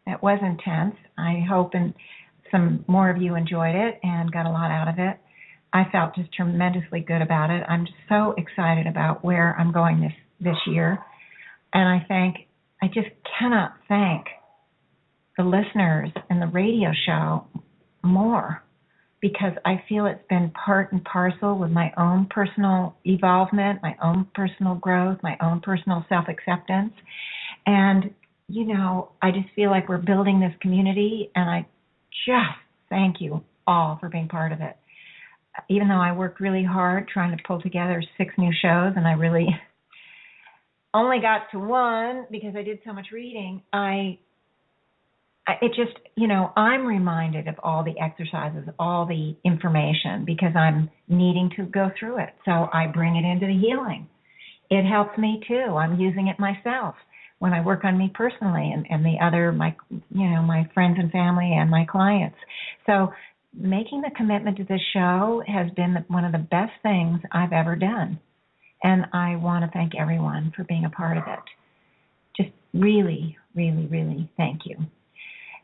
it was intense. I hope some more of you enjoyed it and got a lot out of it. I felt just tremendously good about it. I'm so excited about where I'm going this year. And I just cannot thank the listeners and the radio show more, because I feel it's been part and parcel with my own personal evolvement, my own personal growth, my own personal self-acceptance. And, I just feel like we're building this community, and I just thank you all for being part of it. Even though I worked really hard trying to pull together 6 new shows, and I really only got to 1 because I did so much reading, I'm reminded of all the exercises, all the information, because I'm needing to go through it. So I bring it into the healing. It helps me too. I'm using it myself when I work on me personally and the other, my friends and family and my clients. So making the commitment to this show has been one of the best things I've ever done. And I want to thank everyone for being a part of it. Just really, really, really thank you.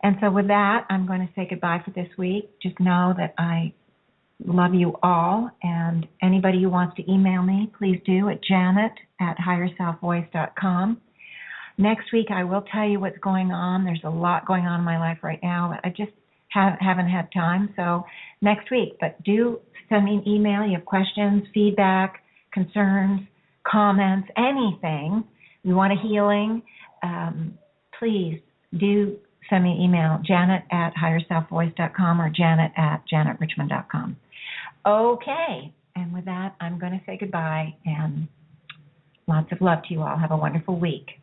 And so with that, I'm going to say goodbye for this week. Just know that I love you all. And anybody who wants to email me, please do at janet@higherselfvoice.com. Next week, I will tell you what's going on. There's a lot going on in my life right now, but I just haven't had time. So next week, but do send me an email. You have questions, feedback, concerns, comments, anything. You want a healing, please do send me an email, janet@higherselfvoice.com or janet@janetrichmond.com. Okay, and with that, I'm going to say goodbye, and lots of love to you all. Have a wonderful week.